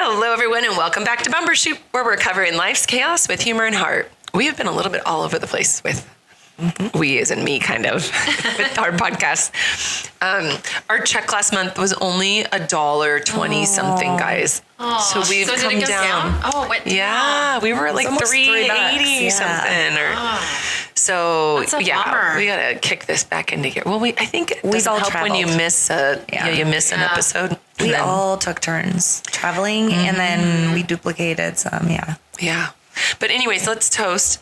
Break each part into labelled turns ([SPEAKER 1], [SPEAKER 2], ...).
[SPEAKER 1] Hello, everyone, and welcome back to Bumbershoot, where we're covering life's chaos with humor and heart. We have been a little bit all over the place with we as in me, kind of, with our podcast. Our check last month was only $1.20 something, guys. So we've come
[SPEAKER 2] did it go down. Oh, it went down.
[SPEAKER 1] Yeah, we were at like $3.80 something. So
[SPEAKER 2] bummer.
[SPEAKER 1] we gotta kick this back into gear. Well, I think it
[SPEAKER 3] We've
[SPEAKER 1] doesn't
[SPEAKER 3] all
[SPEAKER 1] help when you
[SPEAKER 3] traveled.
[SPEAKER 1] miss an episode.
[SPEAKER 3] We all took turns traveling, and then we duplicated some.
[SPEAKER 1] Yeah. But anyways, let's toast.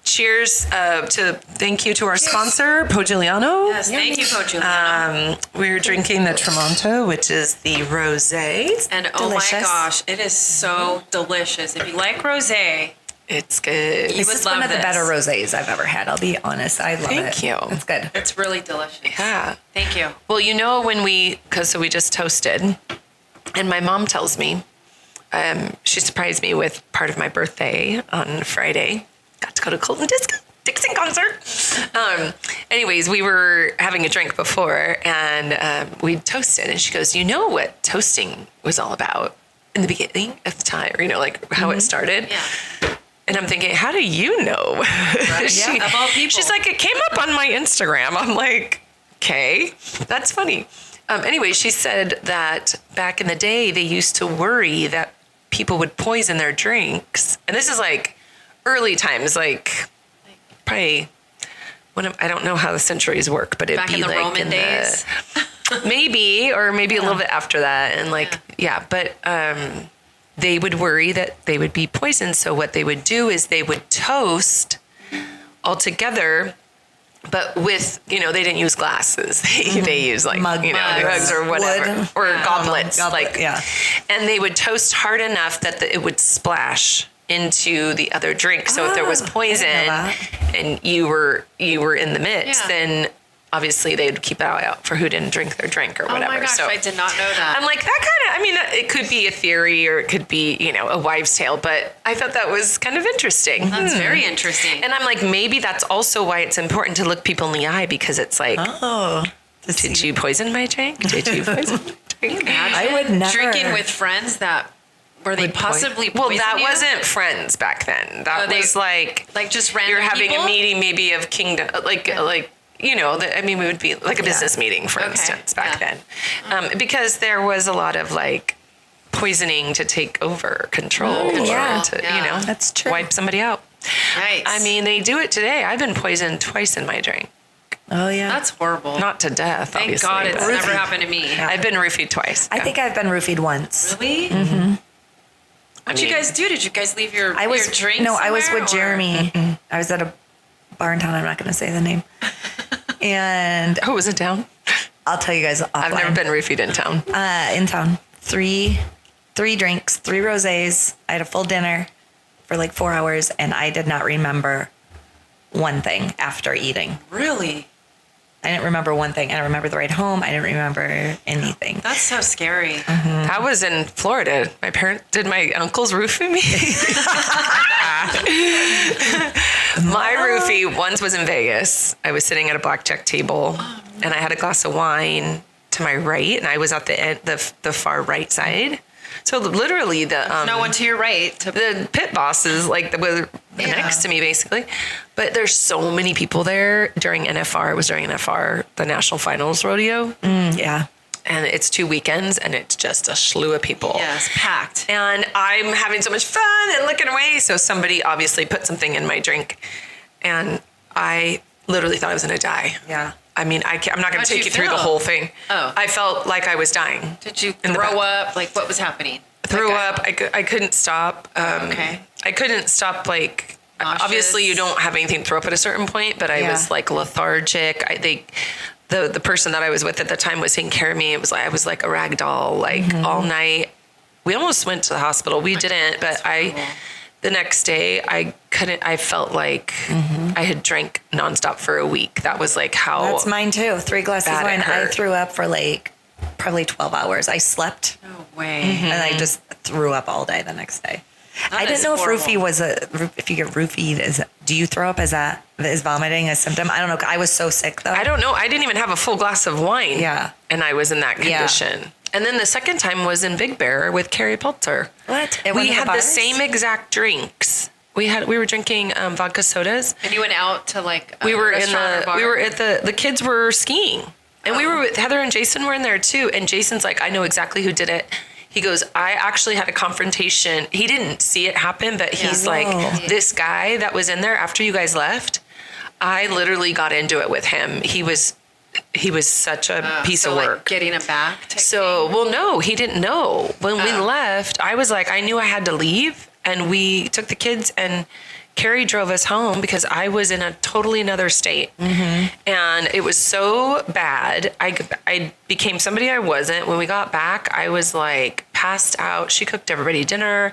[SPEAKER 1] Cheers thank you to our sponsor, Po Giuliano.
[SPEAKER 2] Yes, thank you, Po Giuliano.
[SPEAKER 1] We're drinking the Tramonto, which is the rosé.
[SPEAKER 2] And
[SPEAKER 3] delicious.
[SPEAKER 2] Oh my gosh, it is so delicious. If you like rosé,
[SPEAKER 1] It's good.
[SPEAKER 2] You
[SPEAKER 3] This
[SPEAKER 2] would
[SPEAKER 3] is
[SPEAKER 2] love
[SPEAKER 3] one of the
[SPEAKER 2] this.
[SPEAKER 3] better rosés I've ever had. I'll be honest. I love it.
[SPEAKER 1] Thank you.
[SPEAKER 3] It's good.
[SPEAKER 2] it's really delicious.
[SPEAKER 1] Yeah.
[SPEAKER 2] Thank you.
[SPEAKER 1] Well, you know when we just toasted, and my mom tells me, she surprised me with part of my birthday on Friday. Got to go to Colton Dixon concert. Anyways, we were having a drink before, and we toasted, and she goes, "You know what toasting was all about in the beginning of the time, or like how it started?"
[SPEAKER 2] Yeah.
[SPEAKER 1] And I'm thinking, how do you know?
[SPEAKER 2] Right? Of all people.
[SPEAKER 1] She's like, it came up on my Instagram. I'm like, okay, that's funny. Anyway, she said that back in the day, they used to worry that people would poison their drinks. And this is like early times, like probably I don't know how the centuries work, but it'd
[SPEAKER 2] Back
[SPEAKER 1] be
[SPEAKER 2] in the
[SPEAKER 1] like
[SPEAKER 2] Roman days.
[SPEAKER 1] maybe a little bit after that. And but they would worry that they would be poisoned. So what they would do is they would toast all together, but with, they didn't use glasses. They used like, mugs or whatever,
[SPEAKER 3] wood.
[SPEAKER 1] or goblets.
[SPEAKER 3] Yeah.
[SPEAKER 1] And they would toast hard enough that it would splash into the other drink. So if there was poison and you were in the mix,
[SPEAKER 2] Yeah.
[SPEAKER 1] then obviously they would keep an eye out for who didn't drink their drink or whatever.
[SPEAKER 2] Oh my gosh,
[SPEAKER 1] so
[SPEAKER 2] I did not know that.
[SPEAKER 1] I'm like, it could be a theory or it could be, a wives' tale, but I thought that was kind of interesting.
[SPEAKER 2] That's very interesting.
[SPEAKER 1] And I'm like, maybe that's also why it's important to look people in the eye, because it's like, did you poison my drink? Did you poison my drink?
[SPEAKER 3] I would never.
[SPEAKER 2] Drinking with friends were they possibly
[SPEAKER 1] Well,
[SPEAKER 2] poison
[SPEAKER 1] that
[SPEAKER 2] you?
[SPEAKER 1] wasn't friends back then. That was like
[SPEAKER 2] just random
[SPEAKER 1] you're having
[SPEAKER 2] people?
[SPEAKER 1] a meeting maybe of kingdom, we would be like a business meeting, for instance, back then. Because there was a lot of like poisoning to take over control or to,
[SPEAKER 3] That's true.
[SPEAKER 1] wipe somebody out.
[SPEAKER 2] Nice.
[SPEAKER 1] I mean, they do it today. I've been poisoned twice in my drink.
[SPEAKER 3] Oh, yeah.
[SPEAKER 2] That's horrible.
[SPEAKER 1] Not to death,
[SPEAKER 2] Thank
[SPEAKER 1] obviously.
[SPEAKER 2] God it's
[SPEAKER 1] but
[SPEAKER 2] never happened to me.
[SPEAKER 1] I've been roofied twice.
[SPEAKER 3] I think I've been roofied once.
[SPEAKER 2] Really?
[SPEAKER 3] Mm-hmm.
[SPEAKER 2] What'd you guys do? Did you guys leave your drink
[SPEAKER 3] I was
[SPEAKER 2] somewhere,
[SPEAKER 3] with
[SPEAKER 2] or-
[SPEAKER 3] Jeremy. I was at a bar in town. I'm not going to say the name. And
[SPEAKER 1] Oh, was it down?
[SPEAKER 3] I'll tell you guys offline.
[SPEAKER 1] I've never been roofied in town.
[SPEAKER 3] In town. Three drinks, 3 rosés. I had a full dinner for like 4 hours, and I did not remember one thing after eating.
[SPEAKER 2] Really?
[SPEAKER 3] I didn't remember one thing. I didn't remember the ride home. I didn't remember anything.
[SPEAKER 2] That's so scary.
[SPEAKER 1] I was in Florida. My uncles roofie me? My roofie once was in Vegas. I was sitting at a blackjack table, and I had a glass of wine to my right, and I was at the far right side. So literally
[SPEAKER 2] No one to your right.
[SPEAKER 1] the pit bosses were next to me, basically. But there's so many people there during NFR. It was during NFR, the National Finals Rodeo.
[SPEAKER 3] Yeah.
[SPEAKER 1] And it's 2 weekends, and it's just a slew of people.
[SPEAKER 2] Yes, packed.
[SPEAKER 1] And I'm having so much fun and looking away. So somebody obviously put something in my drink, and I literally thought I was going to die.
[SPEAKER 3] Yeah.
[SPEAKER 1] I mean, I'm not going
[SPEAKER 2] How'd
[SPEAKER 1] to take
[SPEAKER 2] you
[SPEAKER 1] you through the
[SPEAKER 2] feel?
[SPEAKER 1] whole thing.
[SPEAKER 2] Oh.
[SPEAKER 1] I felt like I was dying.
[SPEAKER 2] Did you
[SPEAKER 1] In the
[SPEAKER 2] throw up? Like, what was happening?
[SPEAKER 1] Threw
[SPEAKER 2] Like,
[SPEAKER 1] up. I couldn't stop.
[SPEAKER 2] Okay.
[SPEAKER 1] I couldn't stop, like,
[SPEAKER 2] Nauseous?
[SPEAKER 1] obviously you don't have anything to throw up at a certain point, but I was like lethargic. The person that I was with at the time was taking care of me. It was like I was like a rag doll, like all night. We almost went to the hospital. We didn't, but the next day I couldn't. I felt like I had drank nonstop for a week. That was like how.
[SPEAKER 3] That's mine too. 3 glasses of
[SPEAKER 1] bad it
[SPEAKER 3] wine. I
[SPEAKER 1] hurt.
[SPEAKER 3] threw up for like probably 12 hours. I slept
[SPEAKER 2] No way.
[SPEAKER 3] and I just threw up all day the next day. I didn't
[SPEAKER 2] is
[SPEAKER 3] know
[SPEAKER 2] horrible.
[SPEAKER 3] if roofie was if you get roofied, do you throw up? Is vomiting a symptom? I don't know. I was so sick though.
[SPEAKER 1] I don't know. I didn't even have a full glass of wine.
[SPEAKER 3] Yeah.
[SPEAKER 1] And I was in that
[SPEAKER 3] Yeah.
[SPEAKER 1] condition. And then the second time was in Big Bear with Carrie Poulter.
[SPEAKER 3] What? At one
[SPEAKER 1] We
[SPEAKER 3] of the
[SPEAKER 1] had the
[SPEAKER 3] bars?
[SPEAKER 1] same exact drinks. We were drinking vodka sodas.
[SPEAKER 2] And you went out to like a
[SPEAKER 1] We were
[SPEAKER 2] restaurant or bar?
[SPEAKER 1] we were at the kids were skiing. And we were with Heather and Jason were in there too. And Jason's like, I know exactly who did it. He goes, I actually had a confrontation. He didn't see it happen, but he's like, this guy that was in there after you guys left, I literally got into it with him. He was such a piece of
[SPEAKER 2] like
[SPEAKER 1] work.
[SPEAKER 2] getting him back.
[SPEAKER 1] So, well, no, he didn't know. When we left, I was like, I knew I had to leave. And we took the kids and Carrie drove us home because I was in a totally another state. And it was so bad. I became somebody I wasn't. When we got back, I was like passed out. She cooked everybody dinner.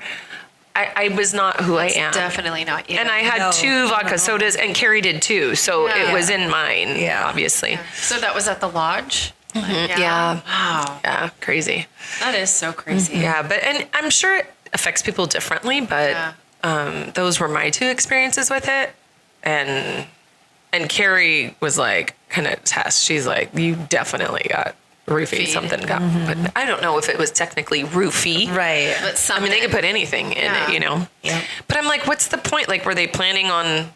[SPEAKER 1] I was not who I am.
[SPEAKER 2] Definitely not you.
[SPEAKER 1] And I had
[SPEAKER 3] No,
[SPEAKER 1] 2 vodka sodas and Carrie did too. So it was in mine, obviously.
[SPEAKER 2] So that was at the lodge?
[SPEAKER 1] Yeah.
[SPEAKER 2] Wow.
[SPEAKER 1] Yeah, crazy.
[SPEAKER 2] That is so crazy.
[SPEAKER 1] Yeah, and I'm sure it affects people differently, but those were my 2 experiences with it. And Carrie was like, kind of test. She's like, you definitely got roofied. Something got, but I don't know if it was technically roofie.
[SPEAKER 3] Right.
[SPEAKER 2] But
[SPEAKER 1] I mean, they could put anything in it, you know?
[SPEAKER 3] Yeah.
[SPEAKER 1] But I'm like, what's the point? Like, were they planning on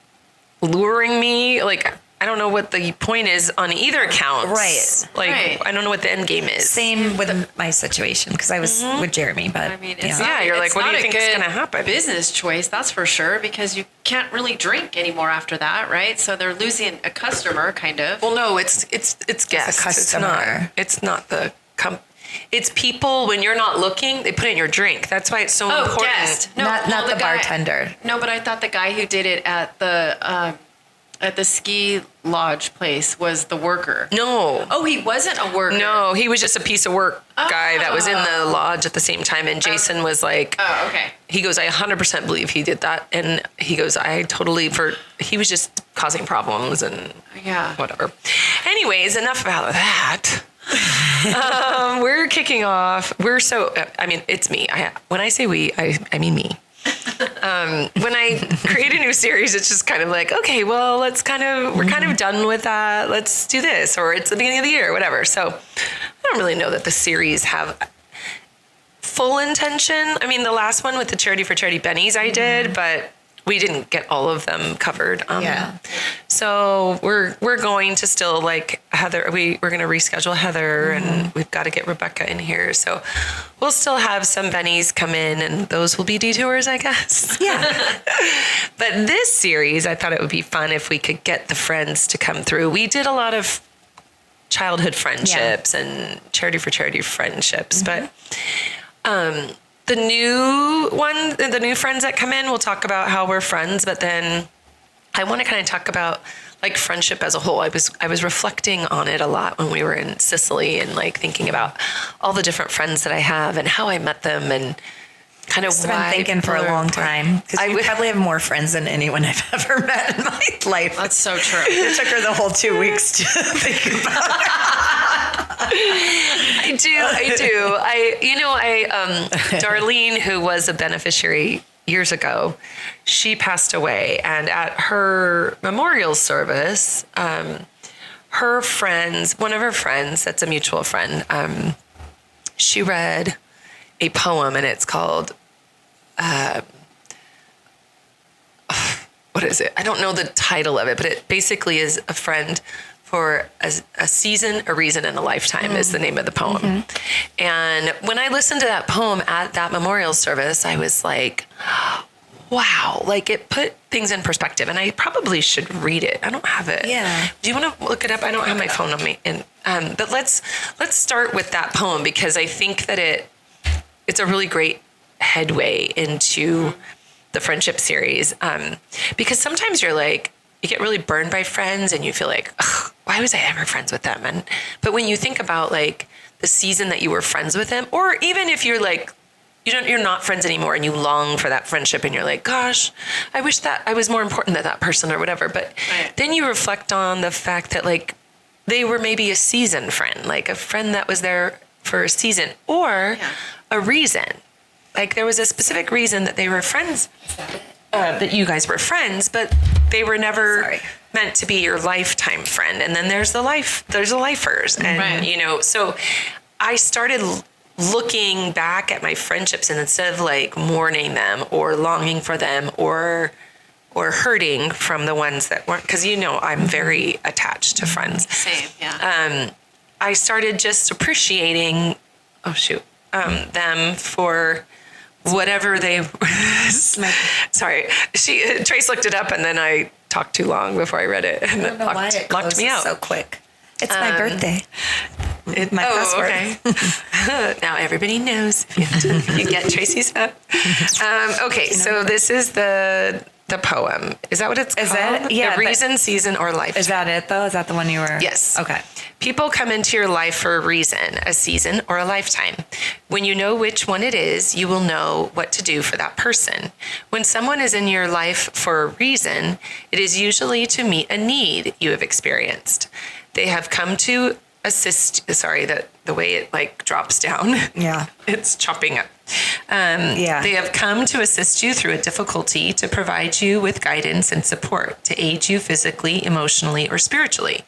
[SPEAKER 1] luring me? Like, I don't know what the point is on either account.
[SPEAKER 3] Right.
[SPEAKER 1] Like,
[SPEAKER 2] Right.
[SPEAKER 1] I don't know what the end game is.
[SPEAKER 3] Same with my situation because I was with Jeremy, but
[SPEAKER 2] I mean, it's
[SPEAKER 3] yeah.
[SPEAKER 1] Yeah, you're like,
[SPEAKER 2] it's
[SPEAKER 1] what do
[SPEAKER 2] not
[SPEAKER 1] you
[SPEAKER 2] a
[SPEAKER 1] think is
[SPEAKER 2] good
[SPEAKER 1] gonna happen?
[SPEAKER 2] Business choice, that's for sure, because you can't really drink anymore after that, right? So they're losing a customer, kind of.
[SPEAKER 1] Well, no, it's guests.
[SPEAKER 3] customer.
[SPEAKER 1] It's not the It's people when you're not looking. They put it in your drink. That's why it's so important.
[SPEAKER 2] guest. No,
[SPEAKER 3] not
[SPEAKER 2] well,
[SPEAKER 3] the bartender.
[SPEAKER 2] No, but I thought the guy who did it at the ski lodge place was the worker.
[SPEAKER 1] No.
[SPEAKER 2] Oh, he wasn't a worker.
[SPEAKER 1] No, he was just a piece of work guy that was in the lodge at the same time. And Jason was like,
[SPEAKER 2] Oh, okay.
[SPEAKER 1] he goes, I 100% believe he did that. And he goes, he was just causing problems and
[SPEAKER 2] Yeah.
[SPEAKER 1] whatever. Anyways, enough about that. We're kicking off. It's me. When I say we, I mean me. When I create a new series, it's just kind of like, okay, well, we're kind of done with that. Let's do this, or it's the beginning of the year, or whatever. So I don't really know that the series have full intention. I mean, the last one with the Charity for Charity Bennies I did, but we didn't get all of them covered. So we're going to still like Heather. We're going to reschedule Heather, and we've got to get Rebecca in here. So we'll still have some Bennies come in, and those will be detours, I guess.
[SPEAKER 3] Yeah.
[SPEAKER 1] But this series, I thought it would be fun if we could get the friends to come through. We did a lot of childhood friendships and Charity for Charity friendships, but the new friends that come in, we'll talk about how we're friends, but then I want to kind of talk about like friendship as a whole. I was reflecting on it a lot when we were in Sicily and like thinking about all the different friends that I have and how I met them and kind of
[SPEAKER 3] I've been thinking for a long time because I probably have more friends than anyone I've ever met in my life.
[SPEAKER 2] That's so true.
[SPEAKER 3] It took her the whole 2 weeks to think about
[SPEAKER 1] I do. Darlene, who was a beneficiary years ago, she passed away, and at her memorial service, her friends, one of her friends, that's a mutual friend, she read a poem, and it's called, what is it? I don't know the title of it, but it basically is a friend for a season, a reason, and a lifetime is the name of the poem. And when I listened to that poem at that memorial service, I was like, wow, like it put things in perspective, and I probably should read it. I don't have it.
[SPEAKER 3] Yeah.
[SPEAKER 1] Do you want to look it up? I don't have my phone on me. And but let's start with that poem because I think that it's a really great headway into the friendship series. Because sometimes you're like, you get really burned by friends and you feel like, ugh, why was I ever friends with them? But when you think about like the season that you were friends with them, or even if you're like, you're not friends anymore and you long for that friendship and you're like, gosh, I wish that I was more important than that person or whatever. But then you reflect on the fact that like they were maybe a season friend, like a friend that was there for a season or a reason. Like there was a specific reason that they were friends, that you guys were friends, but they were never meant to be your lifetime friend. And then there's the lifers. And, so I started looking back at my friendships, and instead of like mourning them or longing for them or hurting from the ones that weren't, because I'm very attached to friends.
[SPEAKER 2] Same, yeah.
[SPEAKER 1] I started just appreciating them for whatever they sorry, Trace looked it up and then I talked too long before I read it and
[SPEAKER 3] I don't know why it
[SPEAKER 1] locked me out
[SPEAKER 3] so quick. It's my birthday. My password.
[SPEAKER 1] Okay. Now everybody knows if you get Tracy's up. Okay, so this is the poem. Is that what it's called?
[SPEAKER 3] Is it? Yeah.
[SPEAKER 1] A reason, season, or life.
[SPEAKER 3] Is that it though? Is that the one you were?
[SPEAKER 1] Yes.
[SPEAKER 3] Okay.
[SPEAKER 1] People come into your life for a reason, a season, or a lifetime. When you know which one it is, you will know what to do for that person. When someone is in your life for a reason, it is usually to meet a need you have experienced. They have come to assist. Sorry, the way it like drops down.
[SPEAKER 3] Yeah.
[SPEAKER 1] It's chopping up.
[SPEAKER 3] Yeah.
[SPEAKER 1] They have come to assist you through a difficulty, to provide you with guidance and support, to aid you physically, emotionally, or spiritually.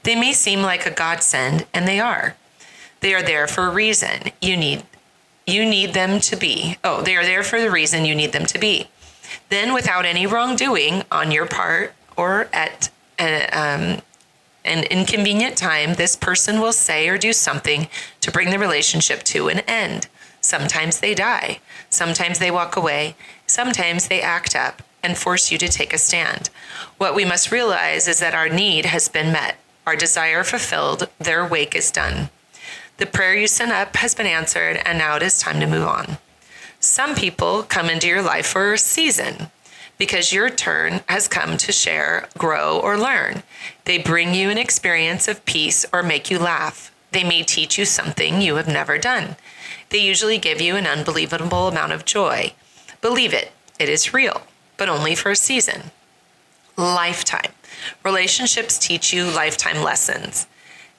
[SPEAKER 1] They may seem like a godsend, and they are. They are there for a reason. You need them to be. Oh, they are there for the reason you need them to be. Then, without any wrongdoing on your part or at an inconvenient time, this person will say or do something to bring the relationship to an end. Sometimes they die. Sometimes they walk away. Sometimes they act up and force you to take a stand. What we must realize is that our need has been met, our desire fulfilled, their wake is done. The prayer you sent up has been answered, and now it is time to move on. Some people come into your life for a season, because your turn has come to share, grow, or learn. They bring you an experience of peace or make you laugh. They may teach you something you have never done. They usually give you an unbelievable amount of joy. Believe it, it is real, but only for a season. Lifetime. Relationships teach you lifetime lessons.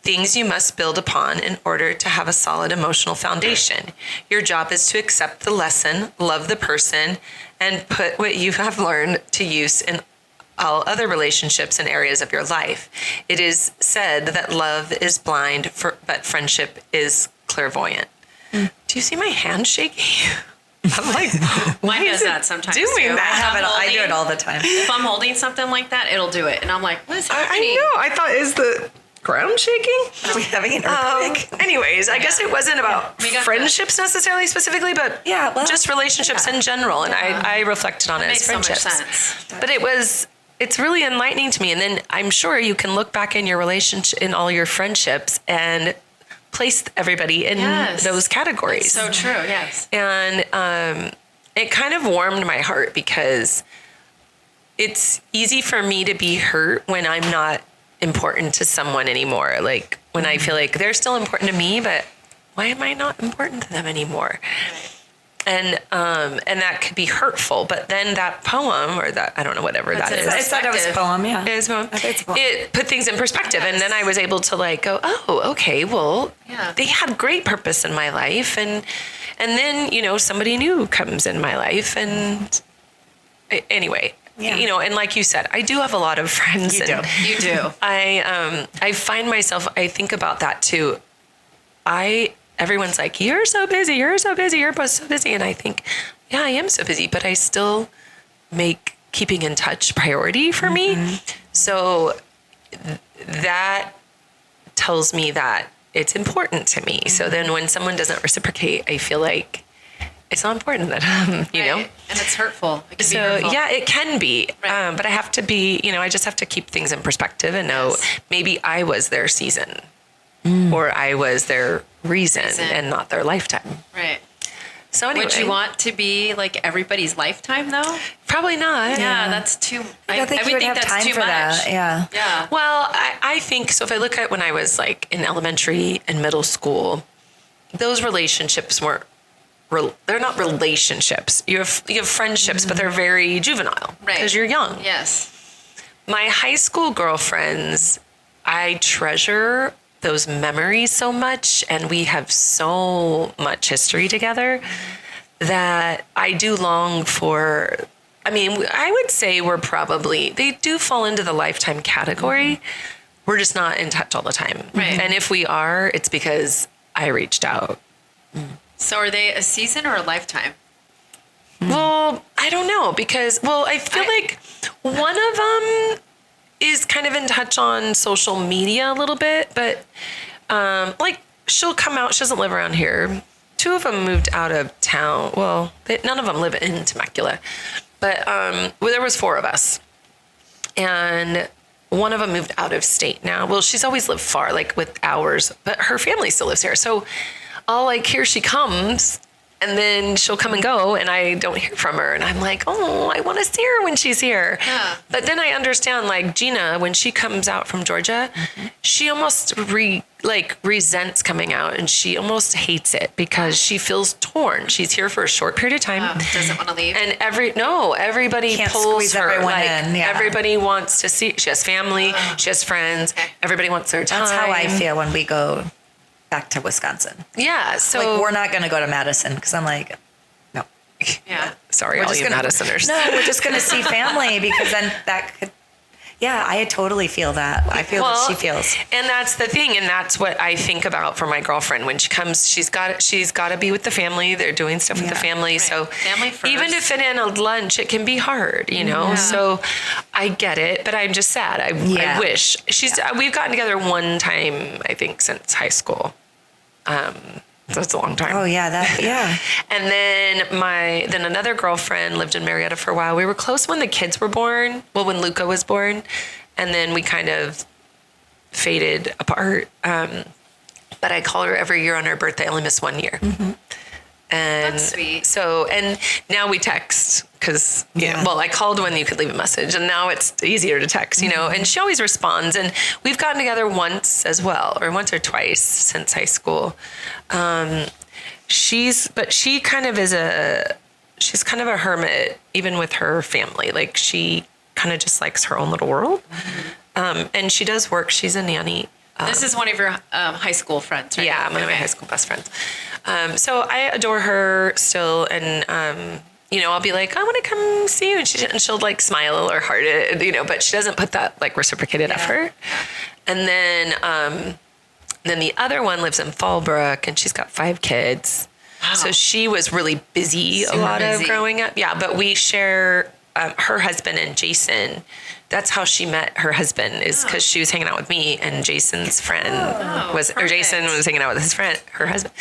[SPEAKER 1] Things you must build upon in order to have a solid emotional foundation. Your job is to accept the lesson, love the person, and put what you have learned to use in all other relationships and areas of your life. It is said that love is blind, but friendship is clairvoyant. Do you see my hand shaking? I'm like,
[SPEAKER 2] Mine does that sometimes
[SPEAKER 1] doing
[SPEAKER 2] too.
[SPEAKER 1] that?
[SPEAKER 3] I do it all the time.
[SPEAKER 2] If I'm holding something like that, it'll do it. And I'm like, what is happening?
[SPEAKER 1] I know. I thought, is the ground shaking?
[SPEAKER 3] Are we having an earthquake?
[SPEAKER 1] Anyways, I guess it wasn't about
[SPEAKER 2] We got
[SPEAKER 1] friendships necessarily specifically, but
[SPEAKER 3] Yeah, well,
[SPEAKER 1] just relationships in general. And I reflected on it as
[SPEAKER 2] Makes so much
[SPEAKER 1] friendships.
[SPEAKER 2] sense.
[SPEAKER 1] But it's really enlightening to me. And then I'm sure you can look back in your relationship, in all your friendships, and place everybody in
[SPEAKER 2] Yes.
[SPEAKER 1] those categories.
[SPEAKER 2] So true, yes.
[SPEAKER 1] And it kind of warmed my heart, because it's easy for me to be hurt when I'm not important to someone anymore. Like when I feel like they're still important to me, but why am I not important to them anymore? And that could be hurtful. But then that poem, or that, I don't know, whatever
[SPEAKER 2] That's
[SPEAKER 1] that
[SPEAKER 2] it.
[SPEAKER 1] is.
[SPEAKER 3] I said it was a poem, yeah.
[SPEAKER 1] It is a poem.
[SPEAKER 3] I think it's a poem.
[SPEAKER 1] It put things in perspective. And then I was able to like go, oh, okay, well,
[SPEAKER 2] Yeah.
[SPEAKER 1] they had great purpose in my life. And then, somebody new comes in my life. And anyway,
[SPEAKER 3] Yeah.
[SPEAKER 1] and like you said, I do have a lot of friends.
[SPEAKER 3] You do.
[SPEAKER 1] and
[SPEAKER 2] You do.
[SPEAKER 1] I find myself, I think about that too. Everyone's like, you're so busy, you're so busy. And I think, yeah, I am so busy, but I still make keeping in touch priority for me. So that tells me that it's important to me. So then when someone doesn't reciprocate, I feel like it's not important that, you know?
[SPEAKER 2] Right. And it's hurtful. It can be
[SPEAKER 1] So
[SPEAKER 2] hurtful.
[SPEAKER 1] yeah, it can be,
[SPEAKER 2] Right.
[SPEAKER 1] but I have to be, I just have to keep things in perspective and know maybe I was their season or I was their reason and not their lifetime.
[SPEAKER 2] Right.
[SPEAKER 1] So anyway,
[SPEAKER 2] Would you want to be like everybody's lifetime though?
[SPEAKER 1] probably not.
[SPEAKER 2] Yeah, that's too.
[SPEAKER 3] I don't think you would have
[SPEAKER 2] that's
[SPEAKER 3] time
[SPEAKER 2] too
[SPEAKER 3] for
[SPEAKER 2] much.
[SPEAKER 3] that. Yeah.
[SPEAKER 2] Yeah.
[SPEAKER 1] Well, I think so. If I look at when I was like in elementary and middle school, those relationships weren't. They're not relationships. You have friendships, but they're very juvenile
[SPEAKER 2] Right.
[SPEAKER 1] because you're young.
[SPEAKER 2] Yes.
[SPEAKER 1] My high school girlfriends, I treasure those memories so much, and we have so much history together that I do long for. I mean, I would say they do fall into the lifetime category. We're just not in touch all the time.
[SPEAKER 2] Right.
[SPEAKER 1] And if we are, it's because I reached out
[SPEAKER 2] So are they a season or a lifetime?
[SPEAKER 1] Well, I don't know because, I feel like one of them is kind of in touch on social media a little bit, but like she'll come out. She doesn't live around here. Two of them moved out of town. Well, none of them live in Temecula, but there was 4 of us, and one of them moved out of state now. Well, she's always lived far, like with hours, but her family still lives here. So I'll like, here she comes, and then she'll come and go, and I don't hear from her. And I'm like, oh, I want to see her when she's here.
[SPEAKER 2] Yeah.
[SPEAKER 1] But then I understand, like Gina, when she comes out from Georgia, she almost resents coming out, and she almost hates it because she feels torn. She's here for a short period of time.
[SPEAKER 2] Doesn't want to leave.
[SPEAKER 1] And everybody
[SPEAKER 3] Can't
[SPEAKER 1] pulls
[SPEAKER 3] squeeze
[SPEAKER 1] her.
[SPEAKER 3] everyone
[SPEAKER 1] Like
[SPEAKER 3] in, yeah.
[SPEAKER 1] everybody wants to see. She has family. She has friends.
[SPEAKER 2] Okay.
[SPEAKER 1] Everybody wants their time.
[SPEAKER 3] That's how I feel when we go back to Wisconsin.
[SPEAKER 1] Yeah. So
[SPEAKER 3] Like, we're not going to go to Madison because I'm like, no.
[SPEAKER 2] Yeah.
[SPEAKER 1] sorry,
[SPEAKER 3] We're
[SPEAKER 1] all
[SPEAKER 3] just
[SPEAKER 1] you
[SPEAKER 3] gonna,
[SPEAKER 1] Madisoners.
[SPEAKER 3] No, we're just going to see family because then that could. Yeah, I totally feel that. I feel what she feels.
[SPEAKER 1] And that's the thing, and that's what I think about for my girlfriend when she comes. She's got to be with the family. They're doing stuff with the
[SPEAKER 3] Yeah.
[SPEAKER 1] family, so
[SPEAKER 2] Family first.
[SPEAKER 1] even to fit in a lunch, it can be hard, you know.
[SPEAKER 2] Yeah.
[SPEAKER 1] So I get it, but I'm just sad. I wish we've gotten together one time, I think, since high school. That's a long time.
[SPEAKER 3] Oh yeah, yeah.
[SPEAKER 1] And then another girlfriend lived in Marietta for a while. We were close when the kids were born. Well, when Luca was born, and then we kind of faded apart. But I call her every year on her birthday. I only miss 1 year.
[SPEAKER 3] Mm-hmm.
[SPEAKER 1] And
[SPEAKER 2] That's sweet.
[SPEAKER 1] So, and now we text because,
[SPEAKER 3] Yeah.
[SPEAKER 1] I called when you could leave a message, and now it's easier to text, you know, and she always responds. And we've gotten together once as well, or once or twice since high school. She kind of she's kind of a hermit, even with her family. Like she kind of just likes her own little world. And she does work. She's a nanny.
[SPEAKER 2] This is one of your high school friends, right?
[SPEAKER 1] Yeah, one of my high school best friends. So I adore her still, and I'll be like, I want to come see you, and she'll like smile or heart it, but she doesn't put that like reciprocated effort. And then the other one lives in Fallbrook, and she's got 5 kids.
[SPEAKER 2] Wow.
[SPEAKER 1] So she was really busy
[SPEAKER 2] Super
[SPEAKER 1] a lot
[SPEAKER 2] busy.
[SPEAKER 1] of growing up. Yeah, but we share her husband and Jason. That's how she met her husband, is because she was hanging out with me, and Jason's friend Jason
[SPEAKER 2] perfect.
[SPEAKER 1] was hanging out with his friend, her husband,